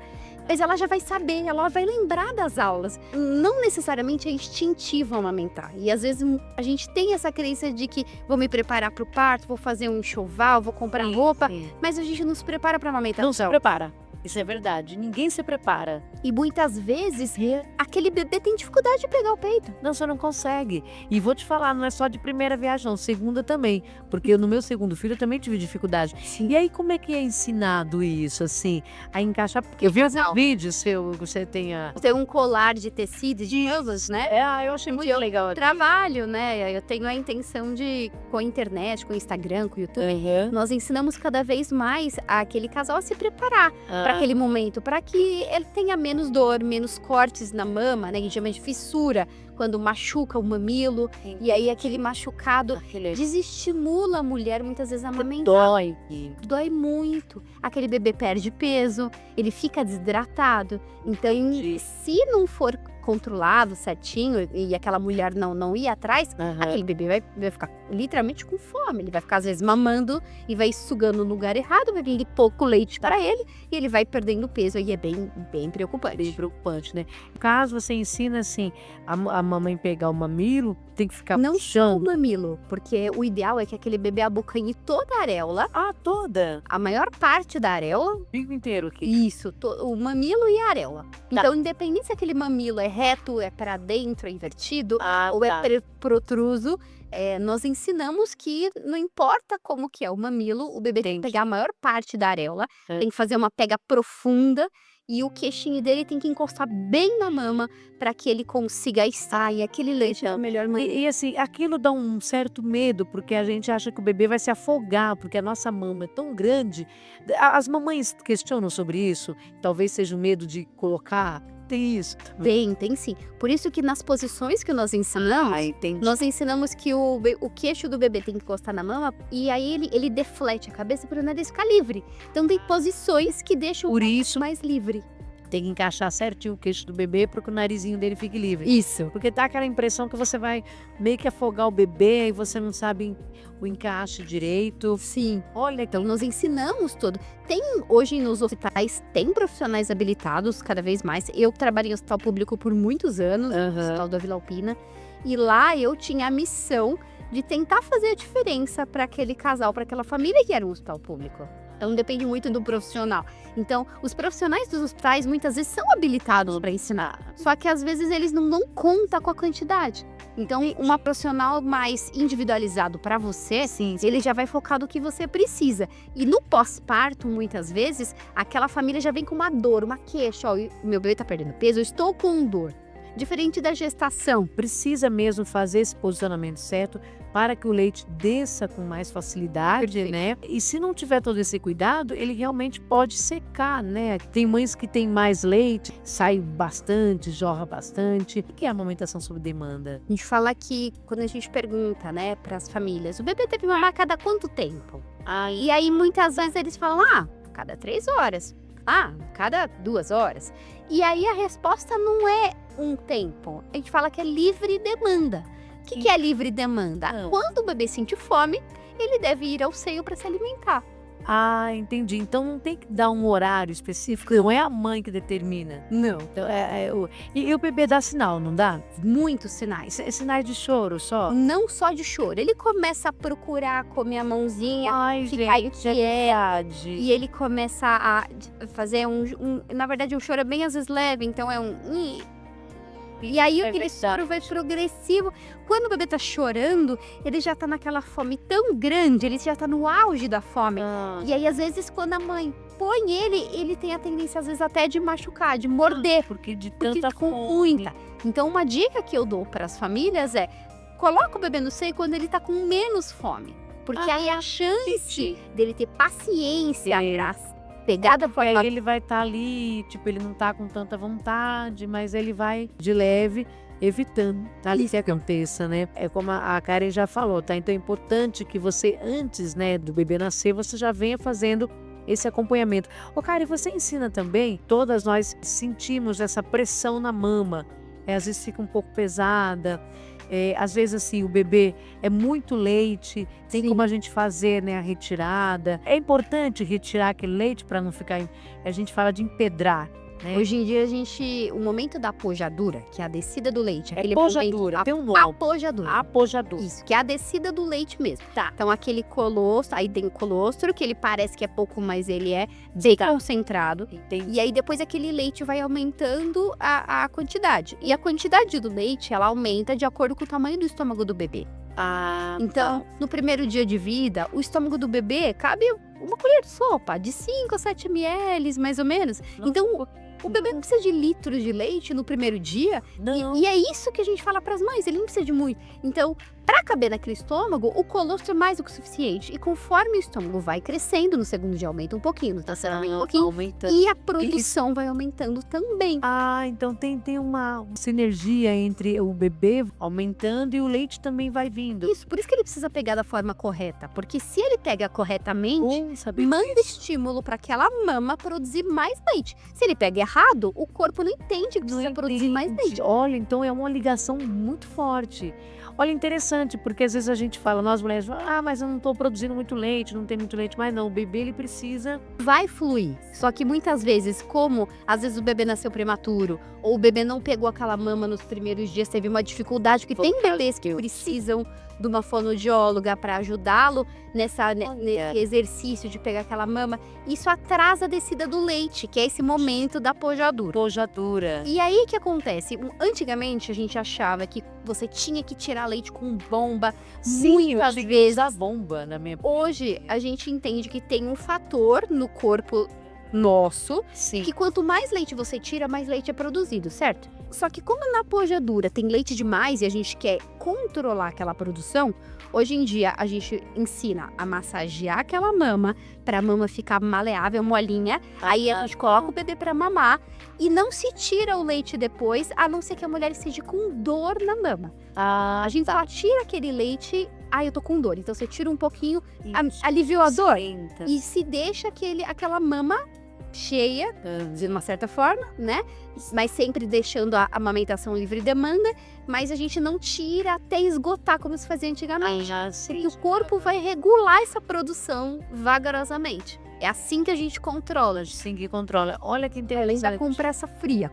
Mas ela já vai saber, ela vai lembrar das aulas. Não necessariamente é instintivo amamentar. E às vezes a gente tem essa crença de que vou me preparar para o parto, vou fazer um enxoval, vou comprar roupa, mas a gente não se prepara para amamentação. Não se prepara. Isso é verdade. Ninguém se prepara. E muitas vezes aquele bebê tem dificuldade de pegar o peito. Não, você não consegue. E vou te falar, não é só de primeira viagem, não. Segunda também. Porque no meu segundo filho eu também tive dificuldade. Sim. E aí, como é que é ensinado isso, assim? A encaixar? Porque eu vi os vídeos, você tenha... Tem um colar de tecido, de ambas, né? Eu achei muito legal. Trabalho, né? Eu tenho a intenção de, com a internet, com o Instagram, com o YouTube, nós ensinamos cada vez mais aquele casal a se preparar para aquele momento, para que ele tenha menos dor, menos cortes na mama, né? Que a gente chama de fissura, quando machuca o mamilo. E aí aquele machucado desestimula a mulher muitas vezes a amamentar. Dói muito. Aquele bebê perde peso, ele fica desidratado. Então, se não for controlado certinho e aquela mulher não ir atrás, aquele bebê vai ficar literalmente com fome. Ele vai ficar às vezes mamando e vai sugando no lugar errado, vai vir pouco leite para ele e ele vai perdendo peso. Aí é bem preocupante. Bem preocupante, né? Caso você ensina assim a mamãe pegar o mamilo, tem que ficar não só o puxando. mamilo, porque o ideal é que aquele bebê abocanhe toda a areola. Toda? A maior parte da areola. O bico inteiro aqui. Isso, o mamilo e a areola. Então, independente se aquele mamilo é reto, é para dentro, é invertido, ou é protruso, nós ensinamos que não importa como que é o mamilo, o bebê tem que pegar a maior parte da areola, tem que fazer uma pega profunda e o queixinho dele tem que encostar bem na mama para que ele consiga extrair aquele leite da melhor maneira. E assim, aquilo dá um certo medo, porque a gente acha que o bebê vai se afogar, porque a nossa mama é tão grande. As mamães questionam sobre isso, talvez seja o medo de colocar. Tem isso? Tem sim. Por isso que nas posições que nós ensinamos, nós ensinamos que o queixo do bebê tem que encostar na mama e aí ele deflete a cabeça para o nariz ficar livre. Então tem posições que deixam o queixo mais livre. Tem que encaixar certinho o queixo do bebê para que o narizinho dele fique livre. Isso. Porque dá aquela impressão que você vai meio que afogar o bebê e você não sabe o encaixe direito. Sim. Olha, então nós ensinamos tudo. Hoje nos hospitais, tem profissionais habilitados cada vez mais. Eu trabalhei em hospital público por muitos anos, no Hospital da Vila Alpina. E lá eu tinha a missão de tentar fazer a diferença para aquele casal, para aquela família que era um hospital público. Então depende muito do profissional. Então, os profissionais dos hospitais muitas vezes são habilitados para ensinar. Só que às vezes eles não dão conta com a quantidade. Então, uma profissional mais individualizado para você, ele já vai focar no que você precisa. E no pós-parto, muitas vezes, aquela família já vem com uma dor, uma queixa. Ó, meu bebê tá perdendo peso, eu estou com dor. Diferente da gestação. Precisa mesmo fazer esse posicionamento certo para que o leite desça com mais facilidade, né? E se não tiver todo esse cuidado, ele realmente pode secar, né? Tem mães que têm mais leite, sai bastante, jorra bastante. O que é a amamentação sob demanda? A gente fala que, quando a gente pergunta, né, para as famílias, o bebê teve mamar a cada quanto tempo? E aí, muitas vezes, eles falam, cada 3 horas. Cada 2 horas. E aí, a resposta não é um tempo. A gente fala que é livre demanda. O que é livre demanda? Quando o bebê sentir fome, ele deve ir ao seio para se alimentar. Entendi. Então não tem que dar um horário específico, não é a mãe que determina. Não. Então, e o bebê dá sinal, não dá? Muitos sinais. Sinais de choro só? Não só de choro. Ele começa a procurar comer a mãozinha, ficar inquieto. E ele começa a fazer na verdade, o choro é bem às vezes leve, então é um... E aí É aquele verdade. soro vai progressivo. Quando o bebê tá chorando, ele já tá naquela fome tão grande, ele já tá no auge da fome. Ah, E aí, às vezes, quando a mãe põe ele tem a tendência, às vezes, até de machucar, de morder, porque de porque tanta tá com fome. muita. Então, uma dica que eu dou para as famílias é: coloca o bebê no seio quando ele tá com menos fome. Porque aí a chance dele ter paciência pra pegar da Aí forma. ele vai estar ali, tipo, ele não tá com tanta vontade, mas ele vai de leve, evitando ali que aconteça, né? É como a Karen já falou, tá? Então é importante que você, antes, né, do bebê nascer, você já venha fazendo esse acompanhamento. Ô, Karen, você ensina também? Todas nós sentimos essa pressão na mama. Às vezes fica um pouco pesada. Às vezes, assim, o bebê é muito leite, tem Sim. como a gente fazer, né, a retirada. É importante retirar aquele leite para não ficar. A gente fala de empedrar, né? Hoje em dia, o momento da apojadura, que é a descida do leite, aquele Apojadura, momento, tem um nome. apojadura. Apojadura. Isso, que é a descida do leite mesmo. Tá. Então, aquele colostro, aí tem o colostro, que ele parece que é pouco, mas ele é bem concentrado. Entendi. E aí, depois, aquele leite vai aumentando a quantidade. E a quantidade do leite, ela aumenta de acordo com o tamanho do estômago do bebê. Então, no primeiro dia de vida, o estômago do bebê cabe uma colher de sopa, de 5 a 7 ml, mais ou menos. Então, o bebê não precisa de litros de leite no primeiro dia. Não. E é isso que a gente fala para as mães, ele não precisa de muito. Então, para caber naquele estômago, o colostro é mais do que o suficiente. E conforme o estômago vai crescendo, no segundo dia aumenta um pouquinho, no terceiro aumenta um pouquinho. Aumentando. E a produção vai aumentando também. Então tem uma sinergia entre o bebê aumentando e o leite também vai vindo. Isso, por isso que ele precisa pegar da forma correta. Porque se ele pega corretamente, Sabe? manda estímulo para aquela mama produzir mais leite. Se ele pega errado, o corpo não entende que precisa produzir mais leite. Olha, então é uma ligação muito forte. Olha, interessante, porque às vezes a gente fala, nós mulheres, mas eu não estou produzindo muito leite, não tem muito leite, mas não, o bebê ele precisa. Vai fluir. Só que muitas vezes, como às vezes o bebê nasceu prematuro, ou o bebê não pegou aquela mama nos primeiros dias, teve uma dificuldade, que tem bebês que precisam de uma fonoaudióloga para ajudá-lo nesse exercício de pegar aquela mama. Isso atrasa a descida do leite, que é esse momento da apojadura. Pojadura. E aí o que acontece? Antigamente a gente achava que você tinha que tirar leite com bomba, muitas vezes. A bomba na minha. Hoje a gente entende que tem um fator no corpo nosso, Sim. que quanto mais leite você tira, mais leite é produzido, certo? Só que como na pojadura tem leite demais e a gente quer controlar aquela produção, hoje em dia a gente ensina a massagear aquela mama para a mama ficar maleável, molinha. Aí a gente coloca o bebê para mamar e não se tira o leite depois, a não ser que a mulher esteja com dor na mama. A gente só tira aquele leite. Eu tô com dor. Então você tira um pouquinho, aliviou a dor e se deixa aquela mama cheia, de uma certa forma, né? Mas sempre deixando a amamentação livre demanda, mas a gente não tira até esgotar como se fazia antigamente. E o corpo vai regular essa produção vagarosamente. É assim que a gente controla. Assim que controla. Olha que Além da interessante. compressa fria.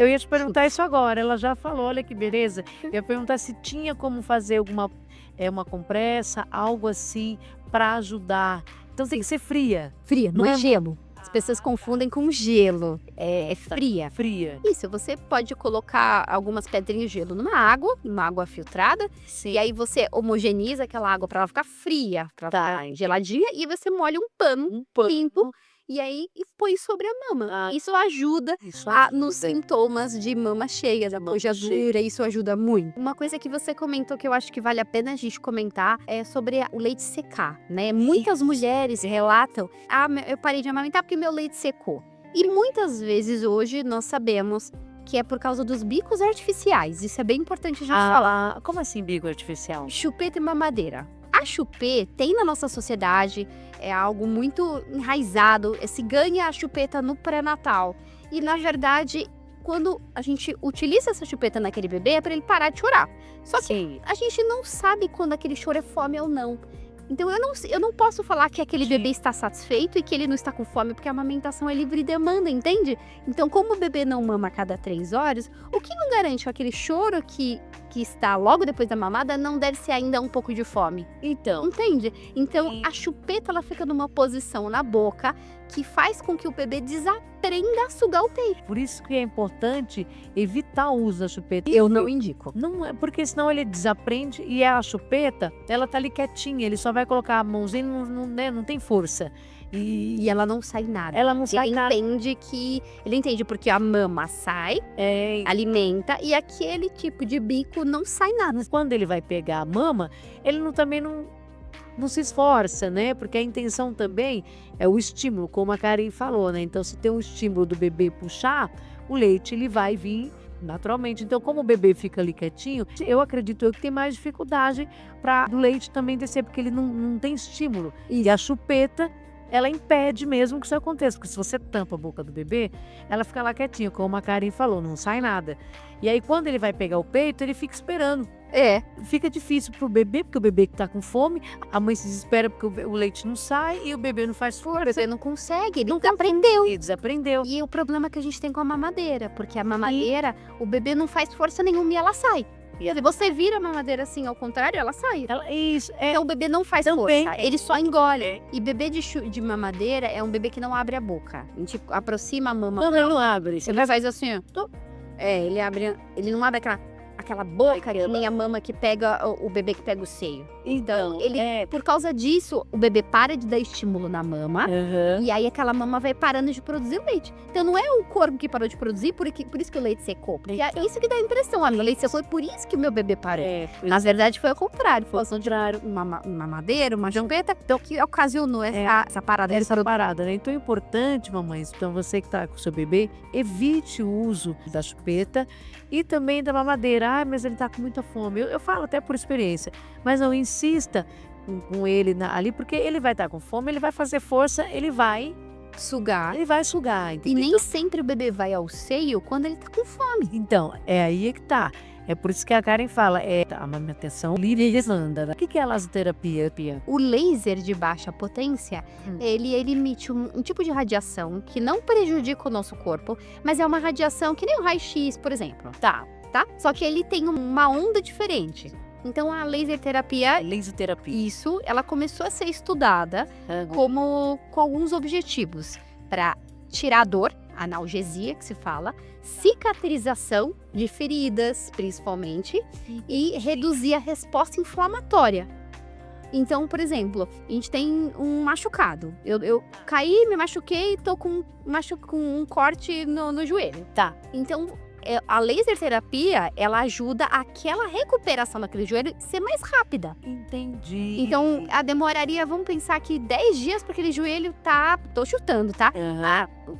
Eu ia te perguntar isso agora, ela já falou, olha que beleza. Eu ia perguntar se tinha como fazer uma compressa, algo assim, para ajudar. Então tem que ser fria. Fria, não é gelo. As pessoas confundem com gelo. É fria. Fria. Isso, você pode colocar algumas pedrinhas de gelo numa água filtrada. Sim. E aí você homogeniza aquela água para ela ficar fria, para ficar geladinha. E você molha um pano limpo e aí põe sobre a mama. Isso ajuda nos sintomas de mama cheia, da pojadura. Isso ajuda muito. Uma coisa que você comentou que eu acho que vale a pena a gente comentar é sobre o leite secar, né? Muitas mulheres relatam, eu parei de amamentar porque meu leite secou. E muitas vezes hoje nós sabemos que é por causa dos bicos artificiais. Isso é bem importante a gente falar. Como assim bico artificial? Chupeta e mamadeira. A chupeta tem na nossa sociedade, é algo muito enraizado, se ganha a chupeta no pré-natal. E na verdade, quando a gente utiliza essa chupeta naquele bebê, é para ele parar de chorar. Só que a gente não sabe quando aquele choro é fome ou não. Então eu não posso falar que aquele bebê está satisfeito e que ele não está com fome, porque a amamentação é livre demanda, entende? Então, como o bebê não mama a cada 3 horas, o que não garante aquele choro que que está logo depois da mamada não deve ser ainda um pouco de fome. Então, Entende? Então, Sim. a chupeta, ela fica numa posição na boca que faz com que o bebê desaprenda a sugar o peito. por isso que é importante evitar o uso da chupeta. Eu não indico. Não é, porque senão ele desaprende e a chupeta, ela tá ali quietinha, ele só vai colocar a mãozinha, né, não tem força. E ela não sai nada. Ela não sai Ele nada. entende porque a mama sai, alimenta, e aquele tipo de bico não sai nada. Mas quando ele vai pegar a mama, ele também não se esforça, né? Porque a intenção também é o estímulo, como a Karen falou, né? Então, se tem um estímulo do bebê puxar, o leite ele vai vir naturalmente. Então, como o bebê fica ali quietinho, eu acredito que tem mais dificuldade para o leite também descer, porque ele não tem estímulo. E a chupeta, ela impede mesmo que isso aconteça, porque se você tampa a boca do bebê, ela fica lá quietinha, como a Karen falou, não sai nada. E aí, quando ele vai pegar o peito, ele fica esperando. Fica difícil pro bebê, porque o bebê que tá com fome, a mãe se desespera porque o leite não sai e o bebê não faz O força. bebê não consegue, ele desaprendeu. Ele desaprendeu. E o problema que a gente tem com a mamadeira, porque a mamadeira, o bebê não faz força nenhuma e ela sai. E se você vira a mamadeira assim, ao contrário, ela sai. Isso, Então o bebê não faz Também. força, ele só engole. E bebê de mamadeira é um bebê que não abre a boca. A gente aproxima a mama. Não abre. Ele faz assim, ó. Ele não abre aquela boca que nem a mama que pega o bebê que pega o seio. Então, Por causa disso, o bebê para de dar estímulo na mama. aham. E aí aquela mama vai parando de produzir leite. Então não é o corpo que parou de produzir, por isso que o leite secou. Porque é isso que dá a impressão. Meu leite secou, por isso que o meu bebê parou. Na verdade foi o contrário. Foi uma mamadeira, uma chupeta, então que ocasionou essa parada. Essa parada, né? Então é importante, mamães, então você que tá com o seu bebê, evite o uso da chupeta e também da mamadeira. Ah, mas ele tá com muita fome. Eu falo até por experiência, mas não insista com ele ali, porque ele vai estar com fome, ele vai fazer força, ele vai Sugar. sugar. E entendeu? nem sempre o bebê vai ao seio quando ele tá com fome. Então, é aí que tá. É por isso que a Karen fala, a amamentação livre-anda. Né? O que é a lasoterapia, Pia? O laser de baixa potência, ele emite um tipo de radiação que não prejudica o nosso corpo, mas é uma radiação que nem o raio-x, por exemplo. Tá? Só que ele tem uma onda diferente. Então, a laser terapia, Lasoterapia. isso, ela começou a ser estudada com alguns objetivos. Para tirar a dor, analgesia que se fala, cicatrização de feridas, principalmente, e reduzir a resposta inflamatória. Então, por exemplo, a gente tem um machucado. Eu caí, me machuquei, tô com um corte no joelho. Tá. Então, a laser terapia, ela ajuda aquela recuperação daquele joelho ser mais rápida. Entendi. Então, demoraria, vamos pensar que 10 dias para aquele joelho tô chutando, tá?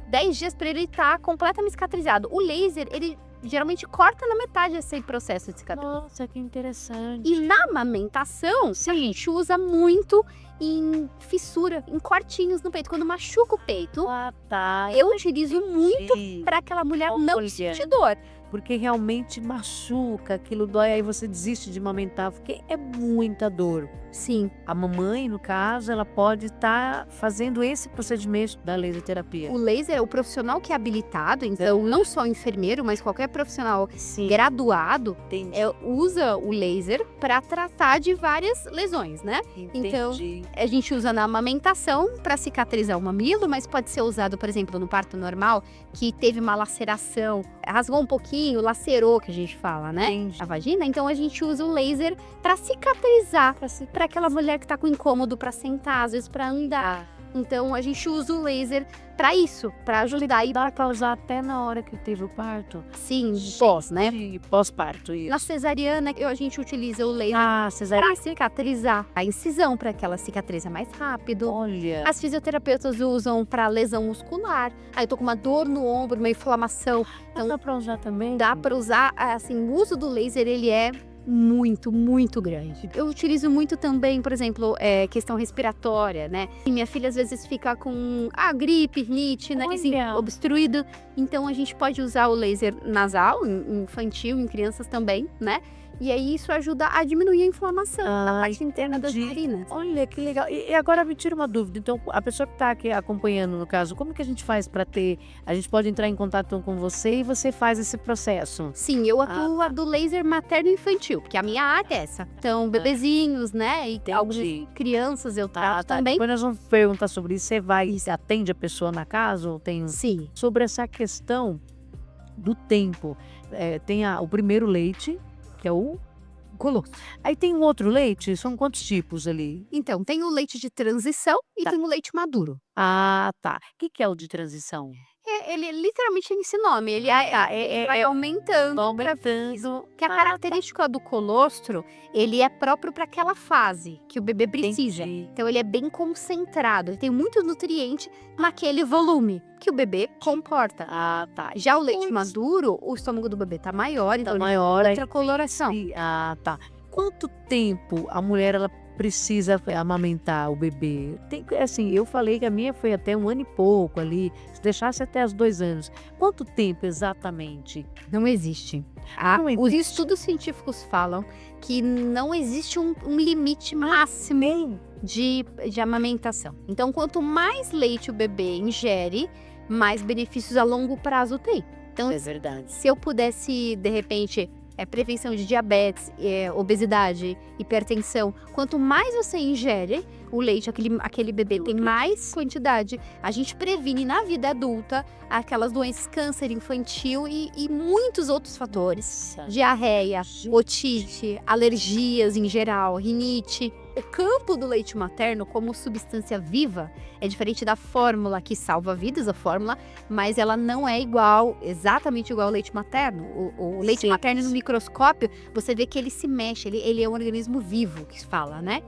10 dias para ele estar completamente cicatrizado. O laser, ele geralmente corta na metade esse processo de cicatrização. Nossa, que interessante. E na amamentação, a gente usa muito em fissura, em cortinhos no peito. Quando machuca o peito, Tá. eu utilizo muito para aquela mulher não Olha. sentir dor. Porque realmente machuca, aquilo dói, aí você desiste de amamentar, porque é muita dor. Sim. A mamãe, no caso, ela pode estar fazendo esse procedimento da laserterapia. O laser é o profissional que é habilitado, então não só o enfermeiro, mas qualquer profissional Sim, graduado entendi. usa o laser para tratar de várias lesões, né? Então, Entendi. A gente usa na amamentação para cicatrizar o mamilo, mas pode ser usado, por exemplo, no parto normal, que teve uma laceração, rasgou um pouquinho, lacerou, que a gente fala, né? Entendi. A vagina, então a gente usa o laser para cicatrizar, para aquela mulher que tá com incômodo para sentar, às vezes para andar. Então a gente usa o laser para isso, para ajudar. E Dá pra usar até na hora que teve o parto? sim, pós, né? De pós-parto, isso. Na cesariana, a gente utiliza o laser Cesárea. para cicatrizar a incisão, para que ela cicatriza mais rápido. Olha. As fisioterapeutas usam para lesão muscular. Aí eu tô com uma dor no ombro, uma inflamação. Então Dá pra usar também? dá para usar, assim, o uso do laser, ele é muito, muito grande. Eu utilizo muito também, por exemplo, questão respiratória, né? E minha filha às vezes fica com gripe, rinite, nariz Olha. obstruído. Então a gente pode usar o laser nasal, infantil, em crianças também, né? E aí isso ajuda a diminuir a inflamação na Ah, parte interna das entendi. narinas. Olha, que legal. E agora me tira uma dúvida, então a pessoa que está aqui acompanhando, no caso, como que a gente faz para ter a gente pode entrar em contato com você e você faz esse processo? Sim, eu atuo do laser materno infantil, porque a minha área é essa. Então, bebezinhos, né, e algumas Entendi. crianças eu trato Tá. também. Depois nós vamos perguntar sobre isso. Você atende a pessoa na casa ou tem Sim. sobre essa questão do tempo, tem o primeiro leite, que é o Colosso. aí tem um outro leite, são quantos tipos ali? Então, tem o leite de transição e Tá. tem o leite maduro. Ah, tá. Que é o de transição? Ele literalmente tem esse nome, ele vai aumentando. Aumentando. Que a característica do colostro, ele é próprio para aquela fase que o bebê precisa. Entendi. Então ele é bem concentrado, ele tem muito nutriente naquele volume que o bebê comporta. Ah, tá. Já o leite maduro, o estômago do bebê tá maior, então Tá ele maior, tem outra coloração. Ah, tá. Quanto tempo a mulher ela precisa amamentar o bebê? Assim, eu falei que a minha foi até 1 ano e pouco ali, se deixasse até os 2 anos. Quanto tempo exatamente? Não existe. Não Os estudos científicos falam que não existe um limite máximo de amamentação. Então, quanto mais leite o bebê ingere, mais benefícios a longo prazo tem. Então, É verdade. se eu pudesse, de repente, prevenção de diabetes, obesidade, hipertensão, quanto mais você ingere o leite, aquele bebê tem mais quantidade, a gente previne na vida adulta aquelas doenças, câncer infantil e muitos outros fatores. Diarreia, otite, alergias em geral, rinite. O campo do leite materno, como substância viva, é diferente da fórmula que salva vidas, a fórmula, mas ela não é exatamente igual ao leite materno. O leite materno no microscópio, você vê que ele se mexe, ele é um organismo vivo, que se fala, né?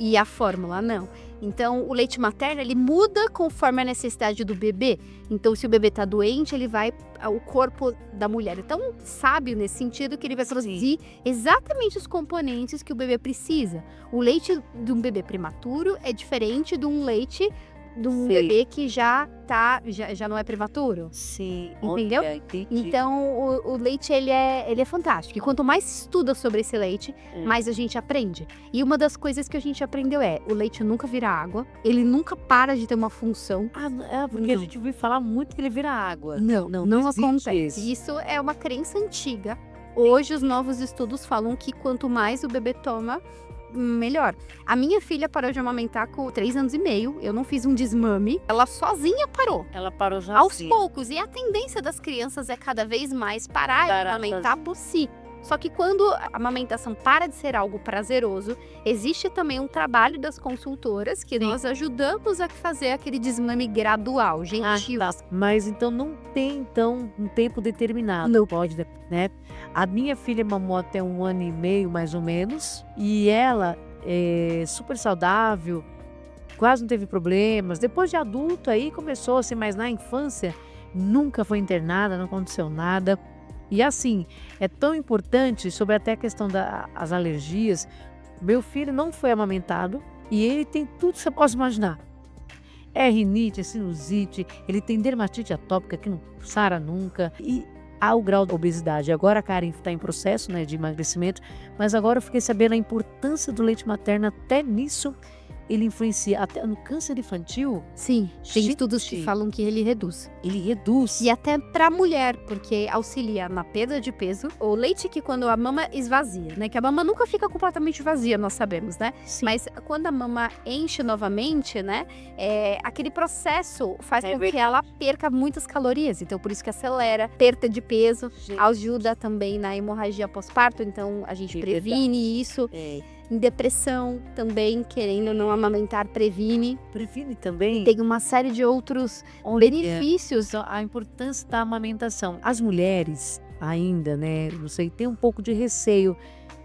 E a fórmula não. Então, o leite materno, ele muda conforme a necessidade do bebê. Então, se o bebê tá doente, o corpo da mulher é tão sábio nesse sentido que ele vai produzir exatamente os componentes que o bebê precisa. O leite de um bebê prematuro é diferente de um leite de um bebê que já não é prematuro. Sim. Entendeu? Então, o leite, ele é fantástico. E quanto mais se estuda sobre esse leite, mais a gente aprende. E uma das coisas que a gente aprendeu o leite nunca vira água, ele nunca para de ter uma função. Porque a gente ouviu falar muito que ele vira água. Não acontece. Isso é uma crença antiga. Hoje, os novos estudos falam que quanto mais o bebê toma, melhor. A minha filha parou de amamentar com 3 anos e meio. Eu não fiz um desmame. Ela sozinha parou. Ela parou já Aos poucos. E a tendência das crianças é cada vez mais parar de amamentar por si. Só que quando a amamentação para de ser algo prazeroso, existe também um trabalho das consultoras que nós ajudamos a fazer aquele desmame gradual, gentil. Mas então não tem um tempo determinado. Não. Pode, né? A minha filha mamou até 1 ano e meio, mais ou menos, e ela é super saudável, quase não teve problemas. Depois de adulto aí começou assim, mas na infância nunca foi internada, não aconteceu nada. E assim, é tão importante sobre até a questão das alergias. Meu filho não foi amamentado e ele tem tudo que você possa imaginar. É rinite, é sinusite, ele tem dermatite atópica que não sara nunca e há o grau da obesidade. Agora a Karen está em processo, né, de emagrecimento, mas agora eu fiquei sabendo a importância do leite materno até nisso. Ele influencia até no câncer infantil. Sim, tem Gente, estudos que falam que ele reduz. Ele reduz. E até pra mulher, porque auxilia na perda de peso. O leite que quando a mama esvazia, né? Que a mama nunca fica completamente vazia, nós sabemos, né? Sim. Mas quando a mama enche novamente, né? Aquele processo faz com que verdade. ela perca muitas calorias. Então, por isso que acelera, perda de peso, Gente. ajuda também na hemorragia pós-parto. Então, a gente previne isso. Em depressão também, querendo ou não amamentar, previne. Previne também. Tem uma série de outros benefícios. A importância da amamentação. As mulheres ainda, né, não sei, tem um pouco de receio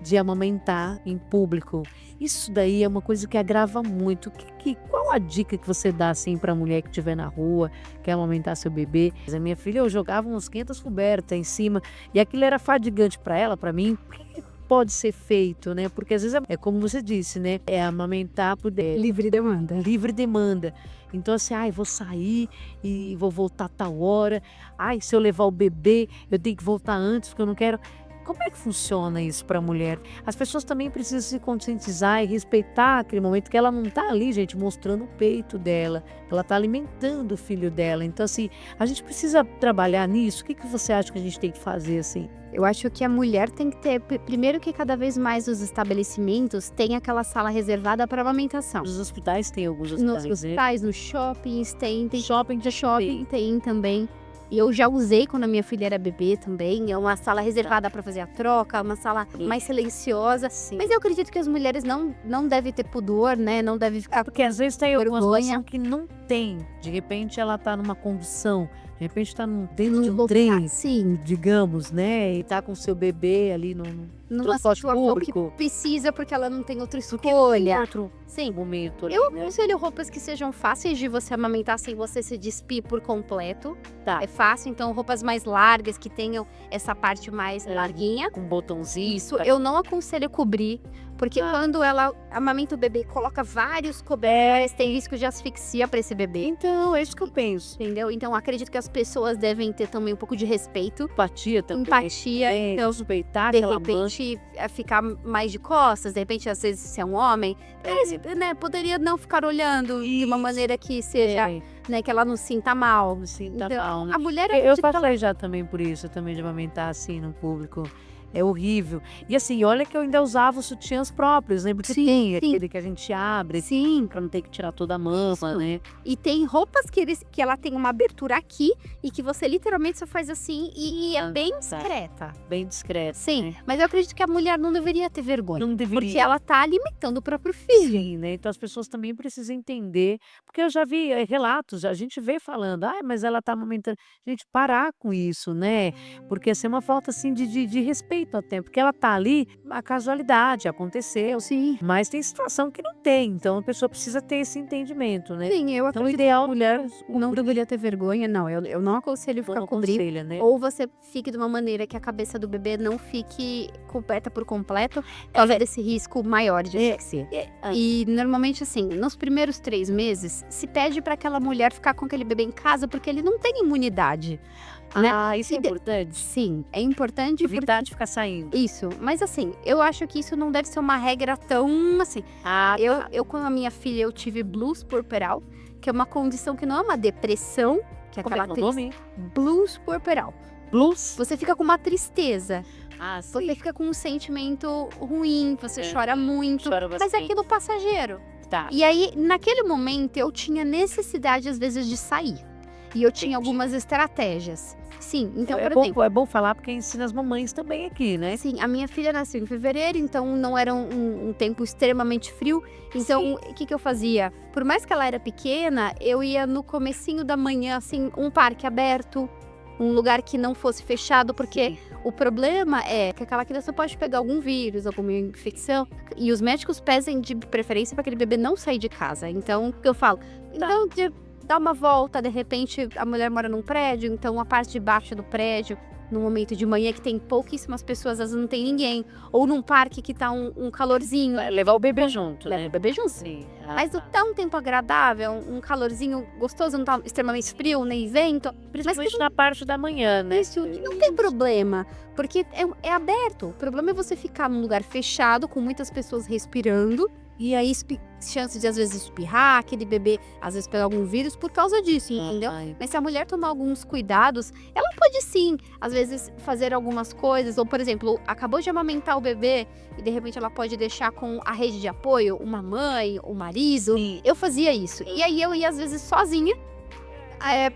de amamentar em público. Isso daí é uma coisa que agrava muito. Qual a dica que você dá assim para a mulher que estiver na rua, quer amamentar seu bebê? A minha filha, eu jogava uns 500 cobertas em cima e aquilo era fadigante para ela, para mim. Pode ser feito, né? Porque às vezes é como você disse, né? É amamentar por Livre demanda. livre demanda. Então assim, vou sair e vou voltar tal hora. Se eu levar o bebê, eu tenho que voltar antes porque eu não quero. Como é que funciona isso para a mulher? As pessoas também precisam se conscientizar e respeitar aquele momento que ela não está ali, gente, mostrando o peito dela, ela está alimentando o filho dela. Então, assim, a gente precisa trabalhar nisso. O que você acha que a gente tem que fazer, assim? Eu acho que a mulher tem que ter, primeiro que cada vez mais os estabelecimentos têm aquela sala reservada para amamentação. Nos hospitais tem alguns Nos hospitais, né? hospitais, nos shoppings, tem Shopping de shopping tem também. E eu já usei quando a minha filha era bebê também. É uma sala reservada para fazer a troca, uma sala mais silenciosa. Sim. Mas eu acredito que as mulheres não devem ter pudor, né? Não devem ficar Porque às vezes tem alguma vergonha. situação que não tem. De repente ela tá numa condução, de repente tá dentro de um lugar, trem, sim, digamos, né? E tá com seu bebê ali no numa transporte situação público. que precisa porque ela não tem outra escolha. Outro Sim. momento ali, Eu né? aconselho roupas que sejam fáceis de você amamentar sem você se despir por completo. Tá. É fácil, então roupas mais largas, que tenham essa parte mais larguinha. Com botãozinho. Isso eu não aconselho cobrir, porque quando ela amamenta o bebê e coloca vários cobertos, tem risco de asfixia para esse bebê. Então, é isso que eu penso. Entendeu? Então acredito que as pessoas devem ter também um pouco de respeito, Empatia também. empatia. Então, Respeitar de aquela mãe. repente, ficar mais de costas, de repente, às vezes, se é um homem, né, poderia não ficar olhando de uma maneira que seja, né, que ela não sinta mal. Sinta Então, mal, né? a mulher Eu passei já também por isso, também de amamentar assim no público. É horrível. E assim, olha que eu ainda usava os sutiãs próprios, né? Porque tem aquele que a gente abre, Sim, pra não ter que tirar toda a mama, Isso. né? e tem roupas que ela tem uma abertura aqui e que você literalmente só faz assim e é bem discreta. Bem discreto. Sim, né? mas eu acredito que a mulher não deveria ter vergonha. Não deveria. Porque ela tá alimentando o próprio filho. Sim, né? Então as pessoas também precisam entender, porque eu já vi relatos, a gente vê falando, mas ela tá amamentando. Gente, parar com isso, né? Porque essa é uma falta assim de respeito até, porque ela tá ali, a casualidade aconteceu, Sim. mas tem situação que não tem, então a pessoa precisa ter esse entendimento, né? Sim, eu Então o acredito ideal que a mulher não deveria ter vergonha, não. Eu não aconselho ficar não cobrir. aconselha, né? Ou você fique de uma maneira que a cabeça do bebê não fique coberta por completo, por causa desse risco maior de asfixia. E normalmente, assim, nos primeiros 3 meses, se pede para aquela mulher ficar com aquele bebê em casa porque ele não tem imunidade. Né? Isso é E de- importante. Sim, é importante porque Evitar de ficar saindo. isso. Mas assim, eu acho que isso não deve ser uma regra tão assim. Eu com a minha filha, eu tive blues puerperal, que é uma condição que não é uma depressão, que é Como é aquela que é o nome? blues puerperal. Blues? Você fica com uma tristeza, Sim. você fica com um sentimento ruim, você É. chora muito, Chora mas é bastante. aquilo passageiro. Tá. E aí, naquele momento, eu tinha necessidade, às vezes, de sair. E eu tinha algumas estratégias. Sim, então, por exemplo, É bom falar porque ensina as mamães também aqui, né? assim, a minha filha nasceu em fevereiro, então não era um tempo extremamente frio. Então, o que eu fazia? Por mais que ela era pequena, eu ia no comecinho da manhã, assim, um parque aberto, um lugar que não fosse fechado, porque o problema é que aquela criança pode pegar algum vírus, alguma infecção, e os médicos pedem de preferência para aquele bebê não sair de casa. Então, o que eu falo? Então, dá uma volta, de repente a mulher mora num prédio, então a parte de baixo do prédio, no momento de manhã que tem pouquíssimas pessoas, às vezes não tem ninguém, ou num parque que tá um calorzinho, Levar o bebê junto, leva né? o bebê junto. Sim. Mas não tá um tempo agradável, um calorzinho gostoso, não tá extremamente frio, nem vento. Principalmente na parte da manhã, né? Isso não tem problema, porque é aberto. O problema é você ficar num lugar fechado, com muitas pessoas respirando, e aí chance de às vezes espirrar, aquele bebê às vezes pegar algum vírus por causa disso, entendeu? Mas se a mulher tomar alguns cuidados, ela pode sim, às vezes, fazer algumas coisas. Ou, por exemplo, acabou de amamentar o bebê e de repente ela pode deixar com a rede de apoio, uma mãe, o marido. Sim. Eu fazia isso. E aí eu ia, às vezes, sozinha,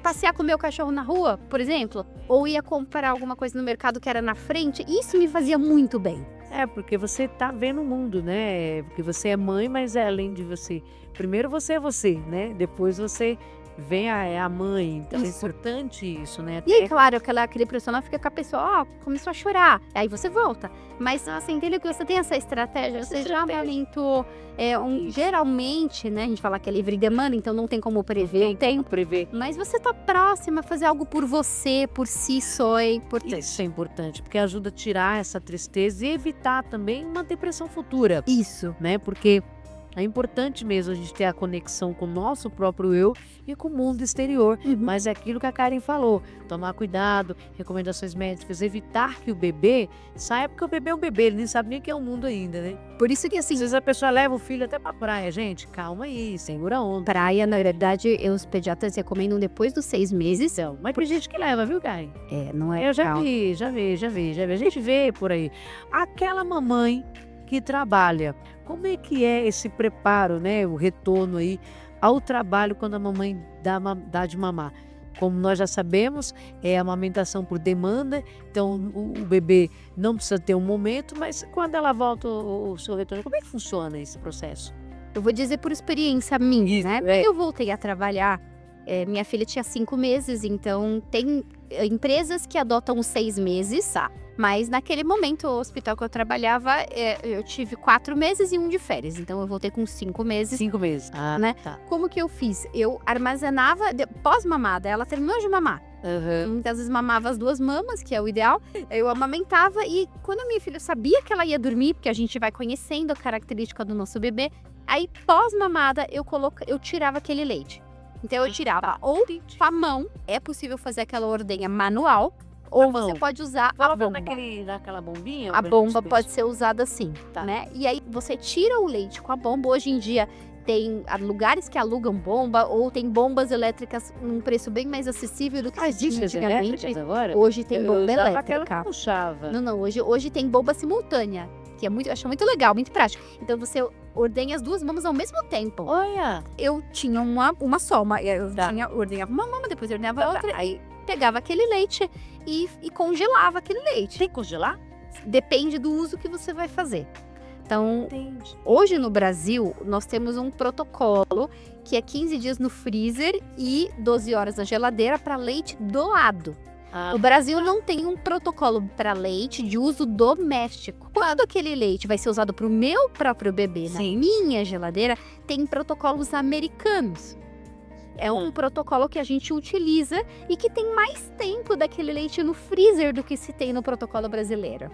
passear com o meu cachorro na rua, por exemplo. Ou ia comprar alguma coisa no mercado que era na frente. E isso me fazia muito bem. Porque você tá vendo o mundo, né? Porque você é mãe, mas além de você. Primeiro você é você, né? Depois você vem a mãe. Então é Isso. importante isso, né? E aí, claro, aquele profissional fica com a pessoa, começou a chorar. Aí você volta. Mas, assim, entendeu que você tem essa estratégia? Você já amamentou, geralmente, né? A gente fala que é livre demanda, então não tem como prever o tempo. Prever. Mas você tá próxima a fazer algo por você, por si só, é importante. Isso é importante, porque ajuda a tirar essa tristeza e evitar também uma depressão futura, Isso. né? Porque É importante mesmo a gente ter a conexão com o nosso próprio eu e com o mundo exterior. Mas é aquilo que a Karen falou, tomar cuidado, recomendações médicas, evitar que o bebê saia, porque o bebê é um bebê, ele nem sabe nem o que é o mundo ainda, né? Por isso que assim, Às vezes a pessoa leva o filho até pra praia, gente, calma aí, segura a onda. praia, na verdade, os pediatras recomendam depois dos 6 meses. Então, mas tem gente que leva, viu, Karen? Não é Eu já legal. vi, já vi. A gente vê por aí. Aquela mamãe que trabalha, como é que é esse preparo, né? O retorno aí ao trabalho quando a mamãe dá de mamar. Como nós já sabemos, é amamentação por demanda, então o bebê não precisa ter um momento, mas quando ela volta o seu retorno, como é que funciona esse processo? Eu vou dizer por experiência minha, Isso, né? é. Eu voltei a trabalhar, minha filha tinha 5 meses, então tem empresas que adotam os 6 meses, mas naquele momento, o hospital que eu trabalhava, eu tive 4 meses e 1 de férias, então eu voltei com 5 meses. 5 meses. Ah, Né? tá. Como que eu fiz? Eu armazenava, pós-mamada, ela terminou de mamar. Aham. Muitas vezes mamava as 2 mamas, que é o ideal. Eu amamentava e quando a minha filha sabia que ela ia dormir, porque a gente vai conhecendo a característica do nosso bebê, aí pós-mamada eu tirava aquele leite. Então eu tirava ou com a mão, é possível fazer aquela ordenha manual, ou mão. você pode usar a Coloca bomba. naquela bombinha? A bomba pode ser usada assim, Tá. né? E aí você tira o leite com a bomba. Hoje em dia tem lugares que alugam bomba ou tem bombas elétricas num preço bem mais acessível do que se tinha Existe antigamente. elétricas agora? Hoje tem bomba usava aquela que elétrica. puxava. Não, hoje tem bomba simultânea, que eu acho muito legal, muito prático. Então você ordenha as 2 mamas ao mesmo tempo. Olha! Eu tinha uma só, eu ordenhava uma mama, depois eu ordenhava outra, aí pegava aquele leite e congelava aquele leite. Tem que congelar? Depende do uso que você vai fazer. Então, Entendi. hoje no Brasil, nós temos um protocolo que é 15 dias no freezer e 12 horas na geladeira para leite doado. Ah, O Brasil não tem um protocolo para leite de uso doméstico. Quando aquele leite vai ser usado para o meu próprio bebê na Sim. minha geladeira, tem protocolos americanos. É um protocolo que a gente utiliza e que tem mais tempo daquele leite no freezer do que se tem no protocolo brasileiro.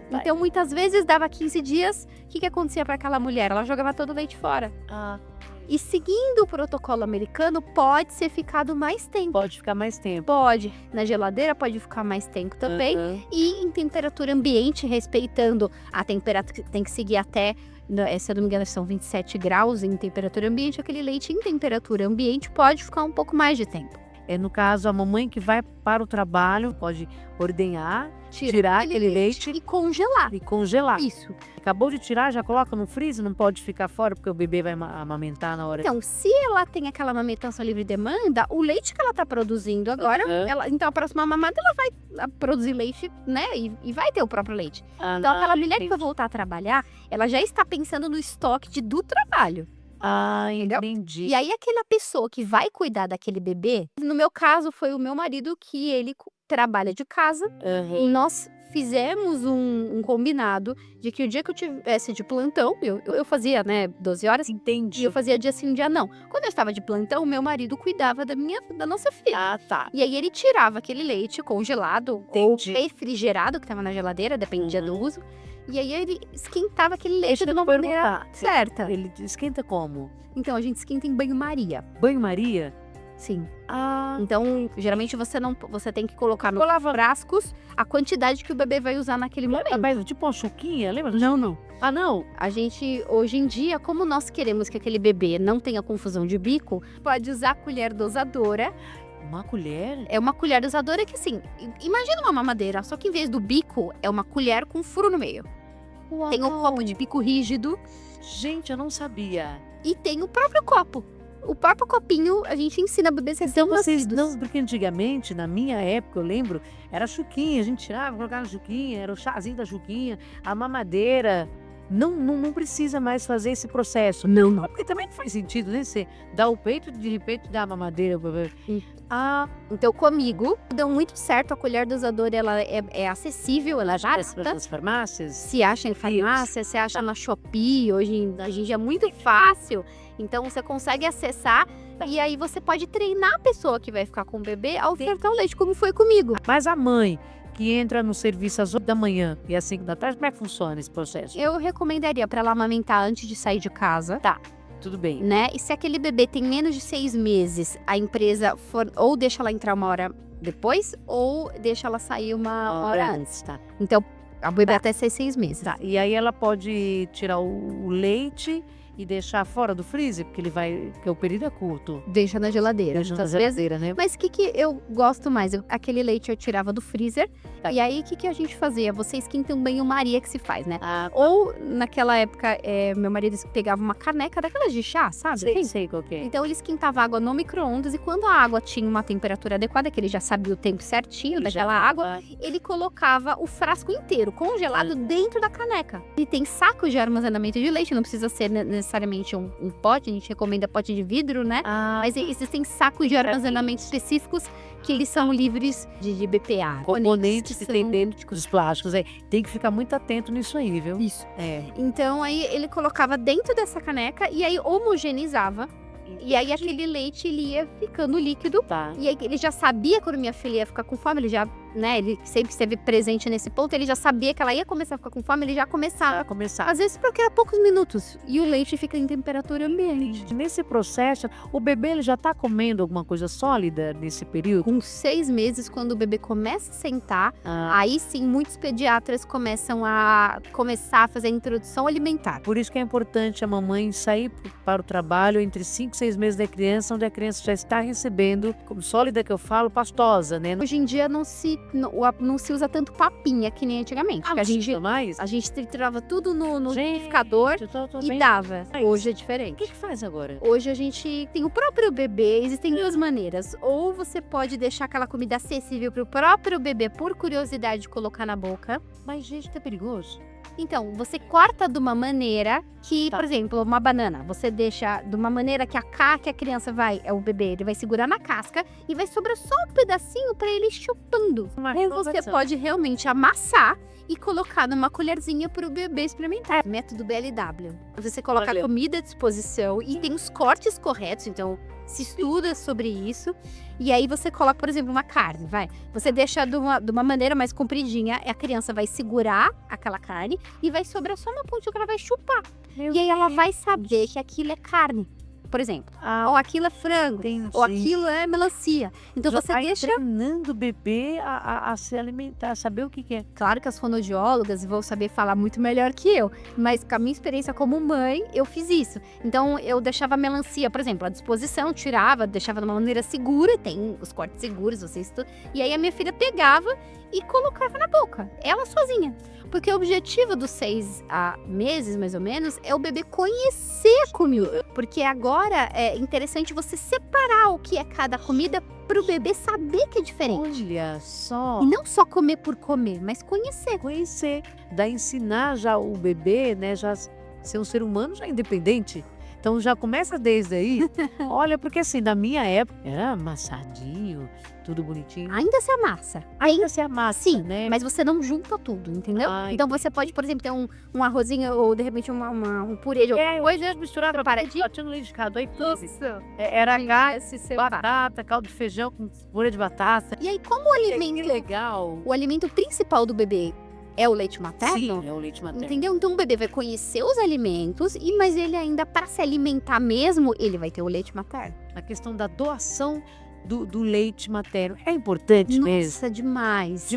Vai. Então, muitas vezes, dava 15 dias, o que acontecia para aquela mulher? Ela jogava todo o leite fora. ah, E seguindo o protocolo americano, pode ser ficado mais tempo. pode ficar mais tempo. Pode. Na geladeira pode ficar mais tempo também. Aham. E em temperatura ambiente, respeitando a temperatura, tem que seguir até, se eu não me engano, são 27 graus em temperatura ambiente. Aquele leite em temperatura ambiente pode ficar um pouco mais de tempo. No caso, a mamãe que vai para o trabalho pode ordenhar, tirar aquele leite e congelar. e congelar. Isso. Acabou de tirar, já coloca no freezer, não pode ficar fora porque o bebê vai amamentar na hora. Então, se ela tem aquela amamentação livre demanda, o leite que ela está produzindo agora, então a próxima mamada ela vai produzir leite, né? E vai ter o próprio leite. Então, aquela mulher que vai voltar a trabalhar, ela já está pensando no estoque do trabalho. Ah, Entendeu? entendi. E aí, aquela pessoa que vai cuidar daquele bebê, no meu caso, foi o meu marido, que ele trabalha de casa. Aham. E nós fizemos um combinado de que o dia que eu tivesse de plantão, eu fazia, né, 12 horas, Entendi. e eu fazia dia sim, dia não. Quando eu estava de plantão, meu marido cuidava da nossa filha. Ah, tá. E aí ele tirava aquele leite congelado Entendi. ou refrigerado que estava na geladeira, dependia do uso. E aí ele esquentava aquele leite Deixa de eu uma maneira perguntar. certa. Ele esquenta como? Então a gente esquenta em banho-maria. Banho-maria? Sim. Ah, Então, geralmente você tem que colocar nos frascos a quantidade que o bebê vai usar naquele momento. mas tipo uma chuquinha, lembra? Não. Ah, não? A gente, hoje em dia, como nós queremos que aquele bebê não tenha confusão de bico, pode usar a colher dosadora. Uma colher? É uma colher dosadora que, assim, imagina uma mamadeira, só que em vez do bico, é uma colher com furo no meio. Tem um copo de bico rígido Gente, eu não sabia. e tem o próprio copo. O próprio copinho, a gente ensina bebês Então vocês recém-nascidos. não, porque antigamente, na minha época, eu lembro, era chuquinha, a gente tirava, colocava na chuquinha, era o chazinho da chuquinha, a mamadeira. Não precisa mais fazer esse processo. Não. Porque também não faz sentido, né? Você dá o peito, de repente dá a mamadeira. Ah, Então, comigo, deu muito certo. A colher dosadora, ela é acessível, ela já nas farmácias? se acha em farmácia, se acha na Shopee, hoje em dia é muito fácil. Então você consegue acessar e aí você pode treinar a pessoa que vai ficar com o bebê a ofertar o leite, como foi comigo. Mas a mãe que entra no serviço às 8 da manhã e às 5 da tarde, como é que funciona esse processo? Eu recomendaria para ela amamentar antes de sair de casa. Tá, tudo bem. Né? E se aquele bebê tem menos de 6 meses, a empresa ou deixa ela entrar 1 hora depois, ou deixa ela sair 1 hora antes. Tá. Então, a bebê até 6 meses. Tá, e aí ela pode tirar o leite e deixar fora do freezer, porque o período é curto. Deixa na geladeira. Deixa na muitas vezes. geladeira, né? Mas o que eu gosto mais? Aquele leite eu tirava do freezer. Tá. E aí, o que a gente fazia? Você esquenta um banho-maria que se faz, né? Ah, Ou, naquela época, meu marido pegava uma caneca daquelas de chá, sabe? sei qual que é. Então, ele esquentava água no micro-ondas e quando a água tinha uma temperatura adequada, que ele já sabia o tempo certinho daquela água, ele colocava o frasco inteiro, congelado, dentro da caneca. E tem sacos de armazenamento de leite, não precisa ser necessariamente um pote, a gente recomenda pote de vidro, né? Mas existem sacos de armazenamento específicos que eles são livres de BPA. Componentes que tem dentro dos plásticos. Tem que ficar muito atento nisso aí, viu? Isso. É. Então, aí ele colocava dentro dessa caneca e aí homogeneizava. E aí aquele leite ele ia ficando líquido. Tá. E aí ele já sabia quando minha filha ia ficar com fome, ele já, né, ele sempre esteve presente nesse ponto, ele já sabia que ela ia começar a ficar com fome, ele já começava. Às vezes porque era poucos minutos. E o leite fica em temperatura ambiente. Nesse processo, o bebê ele já tá comendo alguma coisa sólida nesse período? Com 6 meses, quando o bebê começa a sentar, aí sim muitos pediatras começam a fazer a introdução alimentar. Por isso que é importante a mamãe sair para o trabalho entre 5 e 6 meses da criança, onde a criança já está recebendo, como sólida que eu falo, pastosa, né? Hoje em dia não se usa tanto papinha que nem antigamente. Porque a gente triturava tudo no liquidificador e dava. Hoje é diferente. O que faz agora? Hoje a gente tem o próprio bebê, existem 2 maneiras. Ou você pode deixar aquela comida acessível para o próprio bebê por curiosidade de colocar na boca. Mas, gente, tá perigoso. Então, você corta de uma maneira que, por exemplo, uma banana, você deixa de uma maneira que a criança o bebê, ele vai segurar na casca e vai sobrar só um pedacinho para ele ir chupando. Ou você pode realmente amassar e colocar numa colherzinha para o bebê experimentar. Método BLW. Você coloca a comida à disposição e tem os cortes corretos, então se estuda sobre isso. E aí você coloca, por exemplo, uma carne, Você deixa de uma maneira mais compridinha, a criança vai segurar aquela carne e vai sobrar só uma pontinha que ela vai chupar. E aí ela vai saber que aquilo é carne, por exemplo. Ou aquilo é frango, ou aquilo é melancia. Então Já você tá deixa treinando o bebê a se alimentar, a saber o que é. Claro que as fonoaudiólogas vão saber falar muito melhor que eu, mas com a minha experiência como mãe, eu fiz isso. Então, eu deixava a melancia, por exemplo, à disposição, tirava, deixava de uma maneira segura, tem os cortes seguros, e aí a minha filha pegava e colocava na boca, ela sozinha. Porque o objetivo dos 6 meses, mais ou menos, é o bebê conhecer a comida. Porque agora é interessante você separar o que é cada comida para o bebê saber que é diferente. Olha só. E não só comer por comer, mas conhecer. Daí ensinar já o bebê, né, já ser um ser humano já independente. Então já começa desde aí. Olha, porque assim, na minha época era amassadinho, tudo bonitinho. Ainda se amassa. Ainda se amassa, sim, né? Mas você não junta tudo, entendeu? Então você pode, por exemplo, ter um arrozinho ou de repente um purê de alguma coisa misturava paradinho. Tinha no liquidificador aí. Nossa. Era gás, batata, caldo de feijão com purê de batata. E aí, como o alimento legal. O alimento principal do bebê é o leite materno? Sim, é o leite materno. Entendeu? Então o bebê vai conhecer os alimentos, mas ele ainda, para se alimentar mesmo, ele vai ter o leite materno. A questão da doação do leite materno é importante mesmo. Nossa, demais.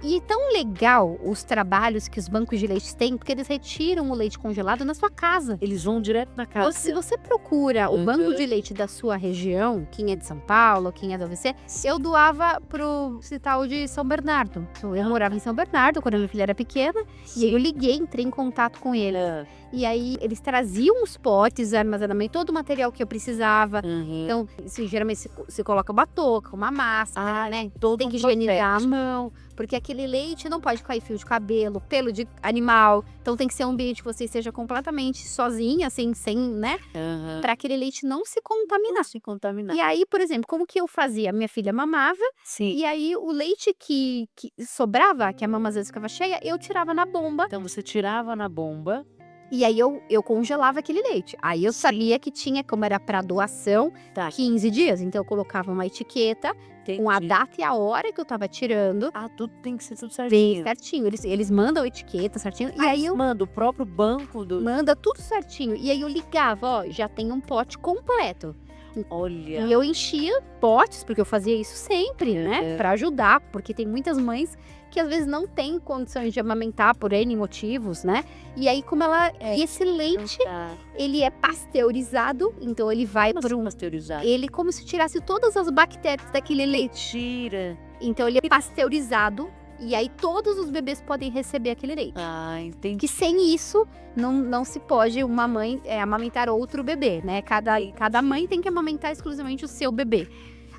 E é tão legal os trabalhos que os bancos de leite têm, porque eles retiram o leite congelado na sua casa. Eles vão direto na casa. Se você procura o banco de leite da sua região, quem é de São Paulo, quem é da UVC, eu doava pro hospital de São Bernardo. Eu morava em São Bernardo quando a minha filha era pequena, e aí eu liguei, entrei em contato com ele. E aí eles traziam os potes, armazenamento, todo o material que eu precisava. Então, geralmente se coloca uma touca, uma máscara, né? Tem que higienizar a mão, porque aquele leite não pode cair fio de cabelo, pelo de animal. Então tem que ser um ambiente que você esteja completamente sozinha, assim, sem, né? Para aquele leite não se contaminar. E aí, por exemplo, como que eu fazia? Minha filha mamava, e aí o leite que sobrava, que a mama às vezes ficava cheia, eu tirava na bomba. Então você tirava na bomba. E aí eu congelava aquele leite. Aí eu sabia que tinha, como era para doação, Tá. 15 dias. Então eu colocava uma etiqueta com a Entendi. data e a hora que eu tava tirando. Ah, tudo tem que ser tudo Bem certinho. certinho. Eles mandam a etiqueta certinho. E aí eu Manda o próprio banco do... manda tudo certinho. E aí eu ligava, ó, já tem um pote completo. Olha. E eu enchia potes, porque eu fazia isso sempre, né? Pra ajudar, porque tem muitas mães que às vezes não têm condições de amamentar por N motivos, né? E aí, como ela. E esse leite, ele é pasteurizado, então ele vai Como para assim um. pasteurizado? Ele como se tirasse todas as bactérias daquele leite. Tira. Então ele é pasteurizado. E aí todos os bebês podem receber aquele leite. Ah, entendi. Que sem isso, não se pode uma mãe amamentar outro bebê, né? Cada mãe tem que amamentar exclusivamente o seu bebê.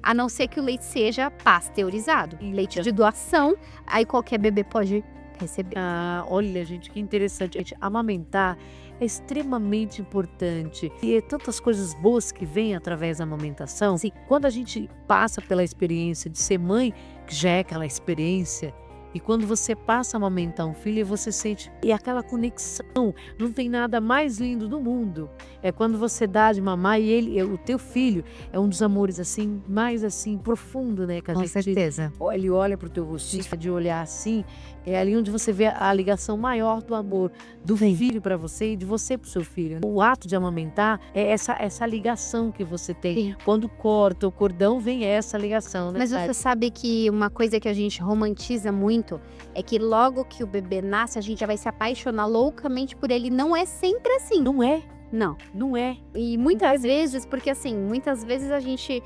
A não ser que o leite seja pasteurizado. Leite de doação, aí qualquer bebê pode receber. Ah, olha, gente, que interessante. Gente, amamentar é extremamente importante. E é tantas coisas boas que vêm através da amamentação. Sim. Quando a gente passa pela experiência de ser mãe, que já é aquela experiência, e quando você passa a amamentar um filho, você sente e aquela conexão. Não tem nada mais lindo do mundo. É quando você dá de mamar e o teu filho, é um dos amores assim, mais assim, profundo, né? Que a gente certeza. ele olha pro teu rostinho, de olhar assim, é ali onde você vê a ligação maior do amor do filho para você e de você pro seu filho. O ato de amamentar é essa ligação que você tem. Sim. Quando corta o cordão, vem essa ligação, né? Mas você sabe que uma coisa que a gente romantiza muito é que logo que o bebê nasce, a gente já vai se apaixonar loucamente por ele. Não é sempre assim. Não é, Não. não é. E muitas vezes, porque assim, muitas vezes a gente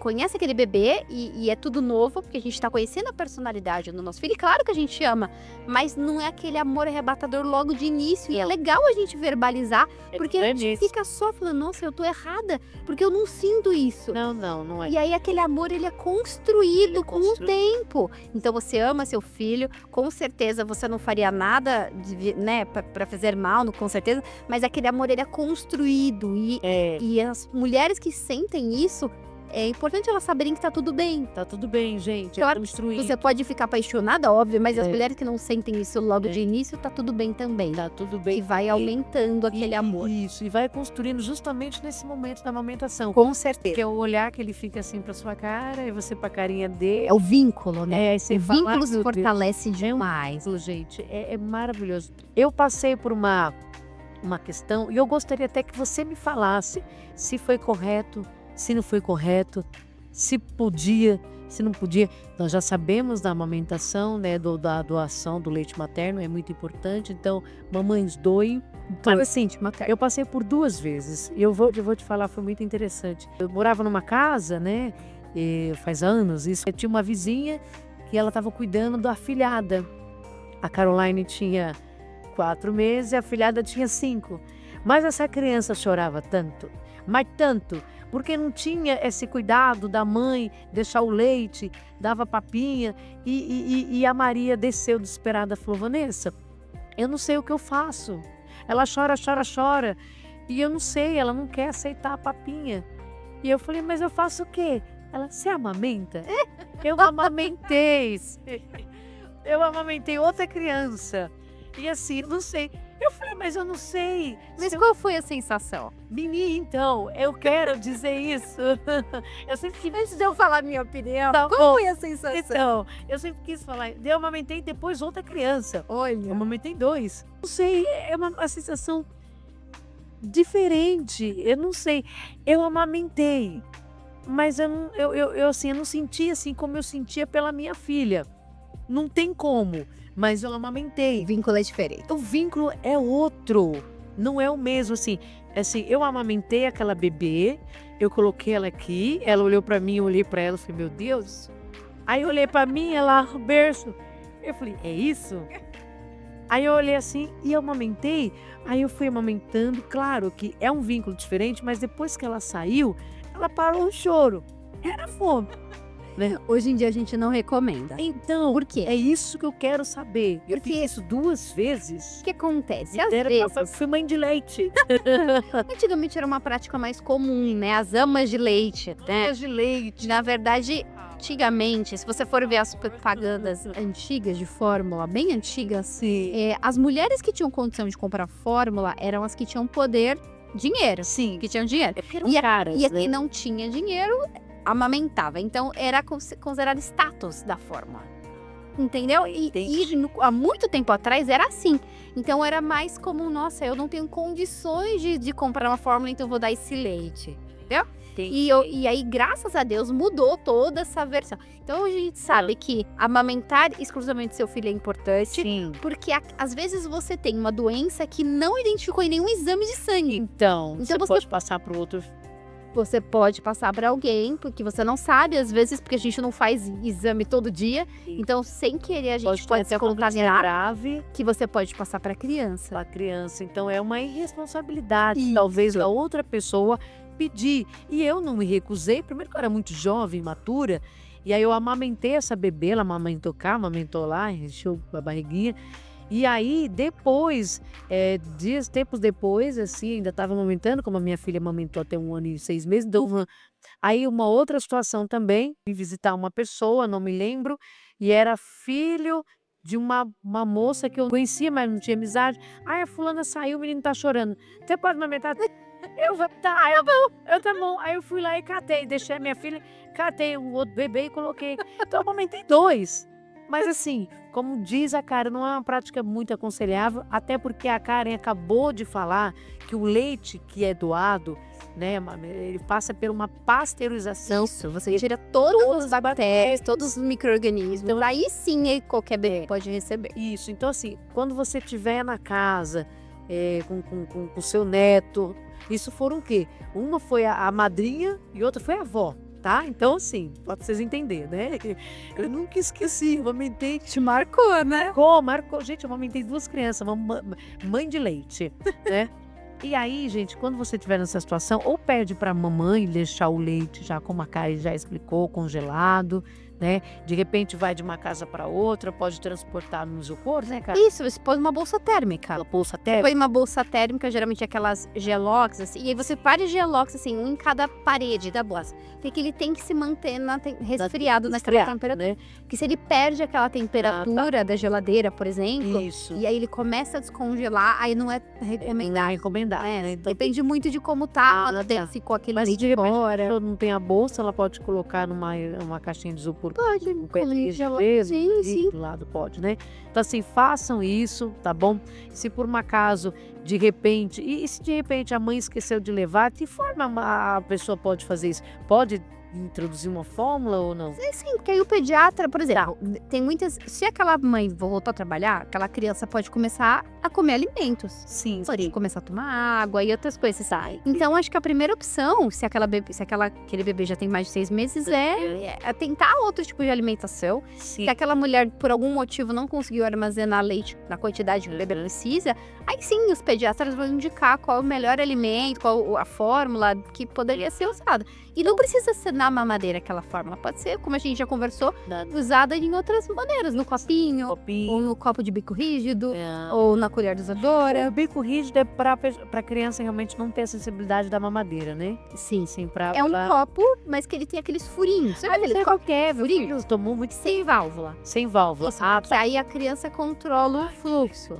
conhece aquele bebê e é tudo novo, porque a gente tá conhecendo a personalidade do nosso filho. E claro que a gente ama, mas não é aquele amor arrebatador logo de início. E é legal a gente verbalizar, porque a gente fica só falando, nossa, eu tô errada, porque eu não sinto isso. Não é. E aí aquele amor, ele é construído com o tempo. Então você ama seu filho, com certeza você não faria nada, né, pra fazer mal, com certeza, mas aquele amor, ele é construído. E as mulheres que sentem isso, é importante elas saberem que tá tudo bem. Tá tudo bem, gente. Claro, construído. Você pode ficar apaixonada, óbvio, mas as mulheres que não sentem isso logo de início, tá tudo bem também. Tá tudo E bem. vai aumentando aquele amor. Isso, e vai construindo justamente nesse momento da amamentação. Com certeza. Que é o olhar que ele fica assim pra sua cara e você pra carinha dele. É o vínculo, né? Aí você O fala, vínculo "Ai, se meu Deus". fortalece demais. Gente, é maravilhoso. Eu passei por uma questão e eu gostaria até que você me falasse se foi correto, se não foi correto, se podia, se não podia. Nós já sabemos da amamentação, né, da doação do leite materno, é muito importante. Então, mamães doem. Mas assim, eu passei por 2 vezes e eu vou te falar, foi muito interessante. Eu morava numa casa, né, faz anos, isso. Eu tinha uma vizinha que ela estava cuidando da afilhada. A Caroline tinha 4 meses e a afilhada tinha 5. Mas essa criança chorava tanto, mas tanto, porque não tinha esse cuidado da mãe, deixar o leite, dava papinha, e a Maria desceu desesperada, falou, Vanessa, eu não sei o que eu faço. Ela chora, chora, chora, e eu não sei, ela não quer aceitar a papinha. E eu falei, mas eu faço o quê? Ela, você amamenta? Eu amamentei. Eu amamentei outra criança. E assim, não sei. Eu falei, mas eu não sei. Mas qual foi a sensação? Menina, então, eu quero dizer isso. Eu sempre quis... Antes de eu falar minha opinião, Tá qual bom. foi a sensação? Então, eu sempre quis falar. Eu amamentei depois outra criança. Eu Olha, amamentei 2. Não sei, é uma sensação diferente. Eu não sei. Eu amamentei. Mas assim, eu não senti assim como eu sentia pela minha filha. Não tem como. Mas eu amamentei. o vínculo é diferente. O vínculo é outro, não é o mesmo, assim, eu amamentei aquela bebê, eu coloquei ela aqui, ela olhou pra mim, eu olhei pra ela, falei, meu Deus, aí eu olhei pra mim, ela, no berço, eu falei, é isso? Aí eu olhei assim e eu amamentei, aí eu fui amamentando, claro que é um vínculo diferente, mas depois que ela saiu, ela parou o choro, era fome. Né? Hoje em dia a gente não recomenda. Então, Por quê? é isso que eu quero saber. Eu Porque- fiz isso 2 vezes. O que acontece? E Às era vezes, pra- fui mãe de leite. antigamente era uma prática mais comum, né? As amas de leite, né? De leite. Na verdade, antigamente, se você for ver as propagandas antigas de fórmula, bem antigas, Sim. as mulheres que tinham condição de comprar fórmula eram as que tinham poder, dinheiro, Sim. que tinham dinheiro. Eram E caras, a né? que não tinha dinheiro, amamentava. Então, era considerado status da fórmula. Entendeu? Há muito tempo atrás era assim. Então, era mais como, nossa, eu não tenho condições de comprar uma fórmula, então eu vou dar esse leite. Entendeu? E aí, graças a Deus, mudou toda essa versão. Então, a gente sabe que amamentar exclusivamente seu filho é importante. Sim. Porque às vezes você tem uma doença que não identificou em nenhum exame de sangue. Então você você- pode passar para o outro. Você pode passar para alguém, porque você não sabe, às vezes, porque a gente não faz exame todo dia. Sim. Então, sem querer, a gente Pode pode ter se uma doença contaminar, grave que você pode passar para criança. para a criança. Então é uma irresponsabilidade, Isso. talvez, da outra pessoa pedir. E eu não me recusei, primeiro que eu era muito jovem, imatura, e aí eu amamentei essa bebê, ela amamentou cá, amamentou lá, encheu a barriguinha. E aí, depois, tempos depois, assim, ainda estava amamentando, como a minha filha amamentou até 1 ano e 6 meses, então, aí uma outra situação também, fui visitar uma pessoa, não me lembro, e era filho de uma moça que eu conhecia, mas não tinha amizade. Ai, a fulana saiu, o menino tá chorando. Você pode amamentar? Eu vou, tá, eu tá bom. Aí eu fui lá e catei, deixei a minha filha, catei o outro bebê e coloquei. Então eu amamentei 2. Mas assim, como diz a Karen, não é uma prática muito aconselhável, até porque a Karen acabou de falar que o leite que é doado, né, ele passa por uma pasteurização. Isso, você tira todas as bactérias, todos os micro-organismos. Então, aí sim, qualquer bebê pode receber. Isso, então assim, quando você estiver na casa com o seu neto, isso foram o quê? Uma foi a madrinha e outra foi a avó, tá? Então assim, pra vocês entenderem, né? Eu nunca esqueci, eu amamentei. Te marcou, né? Marcou. Gente, eu amamentei 2 crianças, uma mãe de leite, né? E aí, gente, quando você estiver nessa situação, ou pede para a mamãe deixar o leite, já como a Karen já explicou, congelado, né? De repente vai de uma casa para outra, pode transportar no isopor, né, cara? Isso, você põe uma bolsa térmica. Aquela bolsa até. Põe uma bolsa térmica, geralmente aquelas gelox, assim, e aí você para gelox, assim, um em cada parede da bolsa. Porque ele tem que se manter resfriado naquela temperatura. né? Porque se ele perde aquela temperatura da geladeira, por exemplo, Isso. e aí ele começa a descongelar, aí não é recomendado. Recomendar, né? né? Então, Depende muito de como tá, tá. ficou aquele Mas de leite repente, fora. se ela não tem a bolsa, ela pode colocar numa caixinha de isopor. Pode, Um pedacinho de gelo. gelo, Sim, e sim. do lado pode, né? Então assim, façam isso, tá bom? Se por um acaso, de repente, e se de repente a mãe esqueceu de levar, que forma a pessoa pode fazer isso? Pode introduzir uma fórmula ou não? Sim, porque aí o pediatra, por exemplo, tem muitas. Se aquela mãe voltou a trabalhar, aquela criança pode começar a comer alimentos. Sim, Pode começar a tomar água e outras coisas, sabe? Então, acho que a primeira opção, se aquele bebê já tem mais de 6 meses, é tentar outro tipo de alimentação. sim. Se aquela mulher, por algum motivo, não conseguiu armazenar leite na quantidade que o bebê precisa, aí sim, os pediatras vão indicar qual é o melhor alimento, qual a fórmula que poderia ser usada. E não precisa ser na mamadeira aquela fórmula, pode ser, como a gente já conversou, usada em outras maneiras, no copinho, ou no copo de bico rígido, ou na colher dosadora. O bico rígido é para criança realmente não ter a sensibilidade da mamadeira, né? Sim, Sim, pra. é um copo, mas que ele tem aqueles furinhos. Sabe aquele copo qualquer, furinho? filho, tomou muito Sem válvula. sem válvula. Isso, que aí a criança controla o fluxo.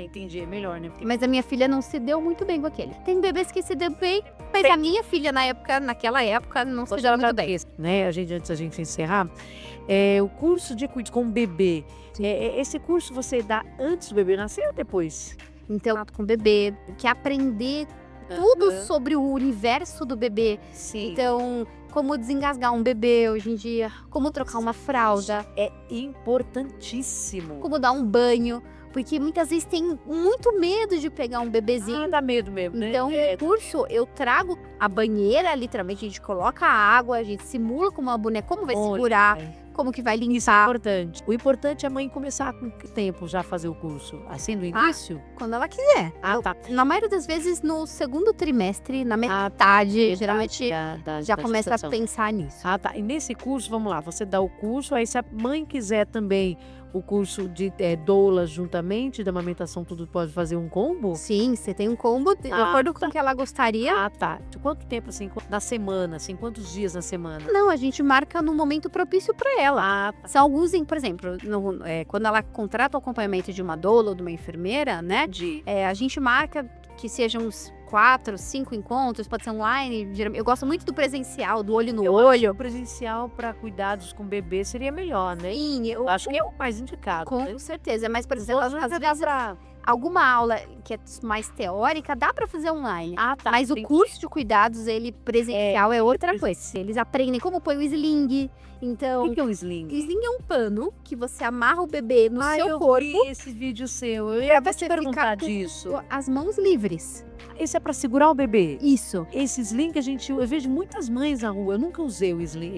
Entendi. É melhor, né? Porque Mas a minha filha não se deu muito bem com aquele. Tem bebês que se deu bem, mas a minha filha naquela época, não se deu muito bem. né, antes da gente encerrar, o curso de cuidado com o bebê, esse curso você dá antes do bebê nascer ou depois? Então, com o bebê, que aprender tudo sobre o universo do bebê. Sim. Então, como desengasgar um bebê hoje em dia, como trocar uma fralda, É importantíssimo. como dar um banho. Porque muitas vezes tem muito medo de pegar um bebezinho. Dá medo mesmo, né? Então, no curso, eu trago a banheira, literalmente, a gente coloca a água, a gente simula com uma boneca, como vai segurar, como que vai Isso é limpar. importante. O importante é a mãe começar com que tempo já fazer o curso? Assim, no início? Quando ela quiser. Tá. Na maioria das vezes, no segundo trimestre, na metade, geralmente já começa a gestação. pensar nisso. Tá. E nesse curso, vamos lá, você dá o curso, aí se a mãe quiser também o curso de doula juntamente, da amamentação, tudo pode fazer um combo? Sim, você tem um combo de acordo com o que ela gostaria. Ah, tá. De quanto tempo, assim, na semana, assim, quantos dias na semana? Não, a gente marca no momento propício para ela. Ah, tá. São alguns, por exemplo, quando ela contrata o acompanhamento de uma doula ou de uma enfermeira, né? A gente marca que sejam uns 4, 5 encontros, pode ser online. Eu gosto muito do presencial, do olho no olho. O presencial para cuidados com bebê seria melhor, né? Sim, Eu acho que é o mais indicado. com né? certeza. Mas, por exemplo, Às às vezes vezes pra... alguma aula que é mais teórica dá para fazer online. Ah, tá. Mas o entendi. curso de cuidados, ele presencial é outra coisa. Eles aprendem como põe o sling. Então, O que é um sling? sling é um pano que você amarra o bebê no seu eu corpo vi esse vídeo seu. Eu ia pra você te perguntar ficar com disso. as mãos livres. Esse é para segurar o bebê. Isso. Esse sling eu vejo muitas mães na rua. Eu nunca usei o sling.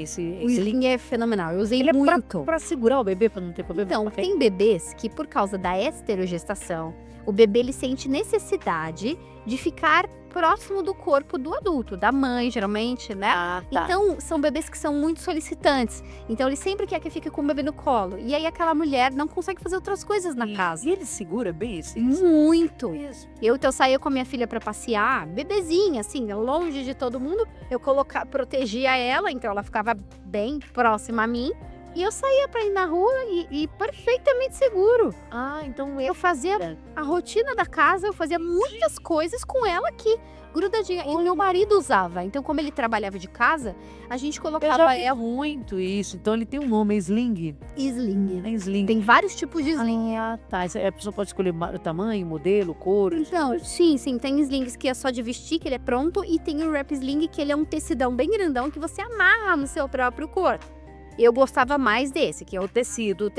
O sling é fenomenal. Eu usei Ele é muito. para segurar o bebê, para não ter problema. Então, tem bebês que, por causa da esterogestação, o bebê ele sente necessidade de ficar próximo do corpo do adulto, da mãe, geralmente, né? Ah, tá. Então, são bebês que são muito solicitantes. Então, ele sempre quer que fique com o bebê no colo. E aí, aquela mulher não consegue fazer outras coisas na casa. E ele segura bem esse? Muito. Mesmo. Então, saía com a minha filha pra passear, bebezinha, assim, longe de todo mundo. Eu protegia ela, então ela ficava bem próxima a mim. E eu saía pra ir na rua e perfeitamente seguro. Ah, então Eu fazia a rotina da casa, eu fazia muitas coisas com ela aqui, grudadinha. E o meu marido usava. Então, como ele trabalhava de casa, a gente eu colocava já vi ela muito isso. Então ele tem um nome, é sling. sling. É sling. Tem vários tipos de sling. Ah, tá. A pessoa pode escolher o tamanho, modelo, cor. Então, sim, tem slings que é só de vestir, que ele é pronto, e tem o wrap sling, que ele é um tecidão bem grandão que você amarra no seu próprio corpo. Eu gostava mais desse, que é o tecido,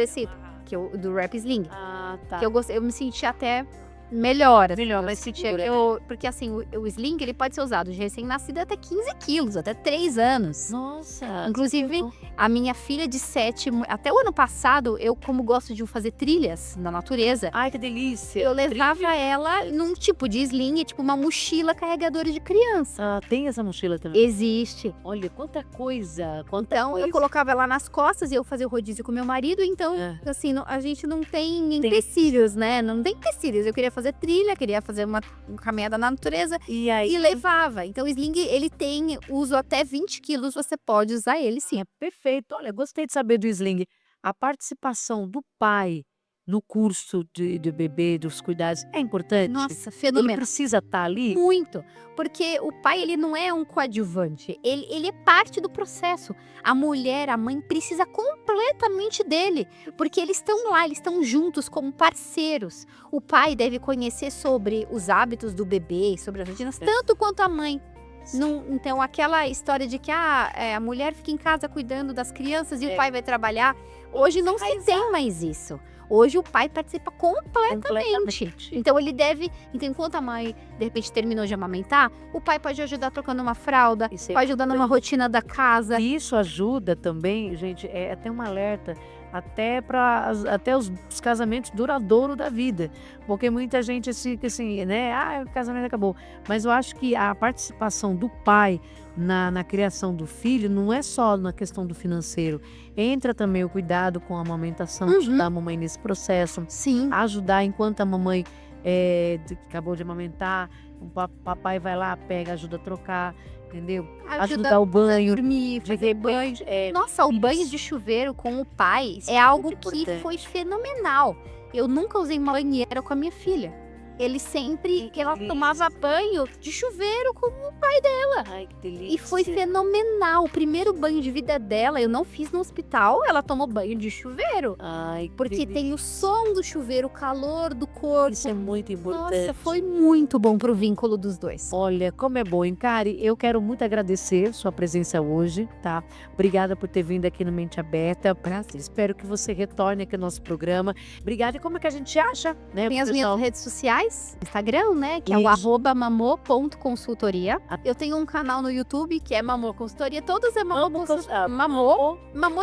que é o do wrap sling. Ah, tá. Que eu me sentia até melhor. Melhor, Eu mas sentia segura, porque assim, o sling ele pode ser usado de recém-nascida até 15 quilos, até 3 anos. Nossa. Inclusive, a minha filha de 7, até o ano passado, eu, como gosto de fazer trilhas na natureza, Ai, que delícia. eu levava ela num tipo de sling, tipo uma mochila carregadora de criança. Ah, tem essa mochila também. Existe. Olha, quanta coisa. Quanta Então, eu coisa. colocava ela nas costas e eu fazia o rodízio com meu marido. Então, É. assim, a gente não tem empecilhos, né? Não tem empecilhos. Eu queria fazer trilha, queria fazer uma caminhada na natureza E aí? e levava. Então, o sling, ele tem uso até 20 quilos, você pode usar ele sim. Perfeito. Olha, gostei de saber do sling. A participação do pai no curso de bebê, dos cuidados, é importante? Nossa, Ele fenomenal. precisa estar ali? Muito, porque o pai ele não é um coadjuvante, ele é parte do processo. A mulher, a mãe precisa completamente dele, porque eles estão lá, eles estão juntos como parceiros. O pai deve conhecer sobre os hábitos do bebê, sobre as rotinas, tanto quanto a mãe. Então, aquela história de que a mulher fica em casa cuidando das crianças e o pai vai trabalhar, hoje não se tem mais isso. Hoje o pai participa completamente. Então ele deve, então enquanto a mãe de repente terminou de amamentar, o pai pode ajudar trocando uma fralda, Isso é pode ajudar numa rotina da casa. E isso ajuda também, gente, é até um alerta até para até os casamentos duradouros da vida, porque muita gente fica assim, né? Ah, o casamento acabou. Mas eu acho que a participação do pai na criação do filho não é só na questão do financeiro, entra também o cuidado com a amamentação, ajudar a mamãe nesse processo, Sim. ajudar enquanto a mamãe acabou de amamentar, o papai vai lá, pega, ajuda a trocar, entendeu? Ajudar o banho, dormir, fazer banho. Nossa, o isso. banho de chuveiro com o pai é algo muito que importante. foi fenomenal. Eu nunca usei uma banheira com a minha filha. Ela tomava banho de chuveiro com o pai dela. Ai, que delícia. E foi fenomenal. O primeiro banho de vida dela, eu não fiz no hospital, ela tomou banho de chuveiro. Ai, que Porque delícia. tem o som do chuveiro, o calor do corpo. Isso é muito importante. Nossa, foi muito bom pro vínculo dos dois. Olha, como é bom, hein, Kari? Eu quero muito agradecer sua presença hoje, tá? Obrigada por ter vindo aqui no Mente Aberta. Espero que você retorne aqui no nosso programa. Obrigada. E como é que a gente acha, né? Tem as minhas redes sociais, sociais, Instagram, né, que é o Isso. @mamô.consultoria. Eu tenho um canal no YouTube que é Mamô Consultoria, todos é Mamô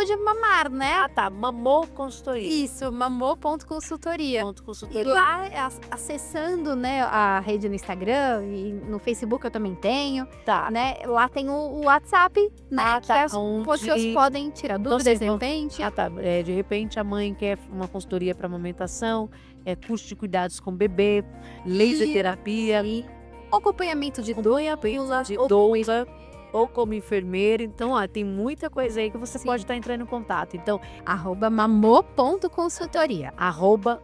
de mamar, né? Ah, tá. Mamô Consultoria. Isso, mamô.consultoria. Ponto E consultoria. lá, acessando, né, a rede no Instagram e no Facebook eu também tenho, Tá. né? Lá tem o WhatsApp, né? Ah, Que tá. as pessoas podem tirar dúvidas vocês de vão- repente. Ah, tá. De repente a mãe quer uma consultoria para amamentação, curso de cuidados com o bebê, laser terapia, E acompanhamento de doula, de doula ou como enfermeira. Então, ó, tem muita coisa aí que você Sim. pode estar entrando em contato. Então, @mamô.consultoria.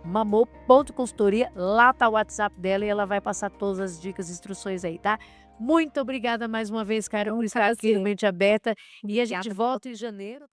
@mamô.consultoria, lá tá o WhatsApp dela e ela vai passar todas as dicas e instruções aí, tá? Muito obrigada mais uma vez, Carol, por estar aqui prazer. com mente aberta. E a gente Obrigada. volta em janeiro.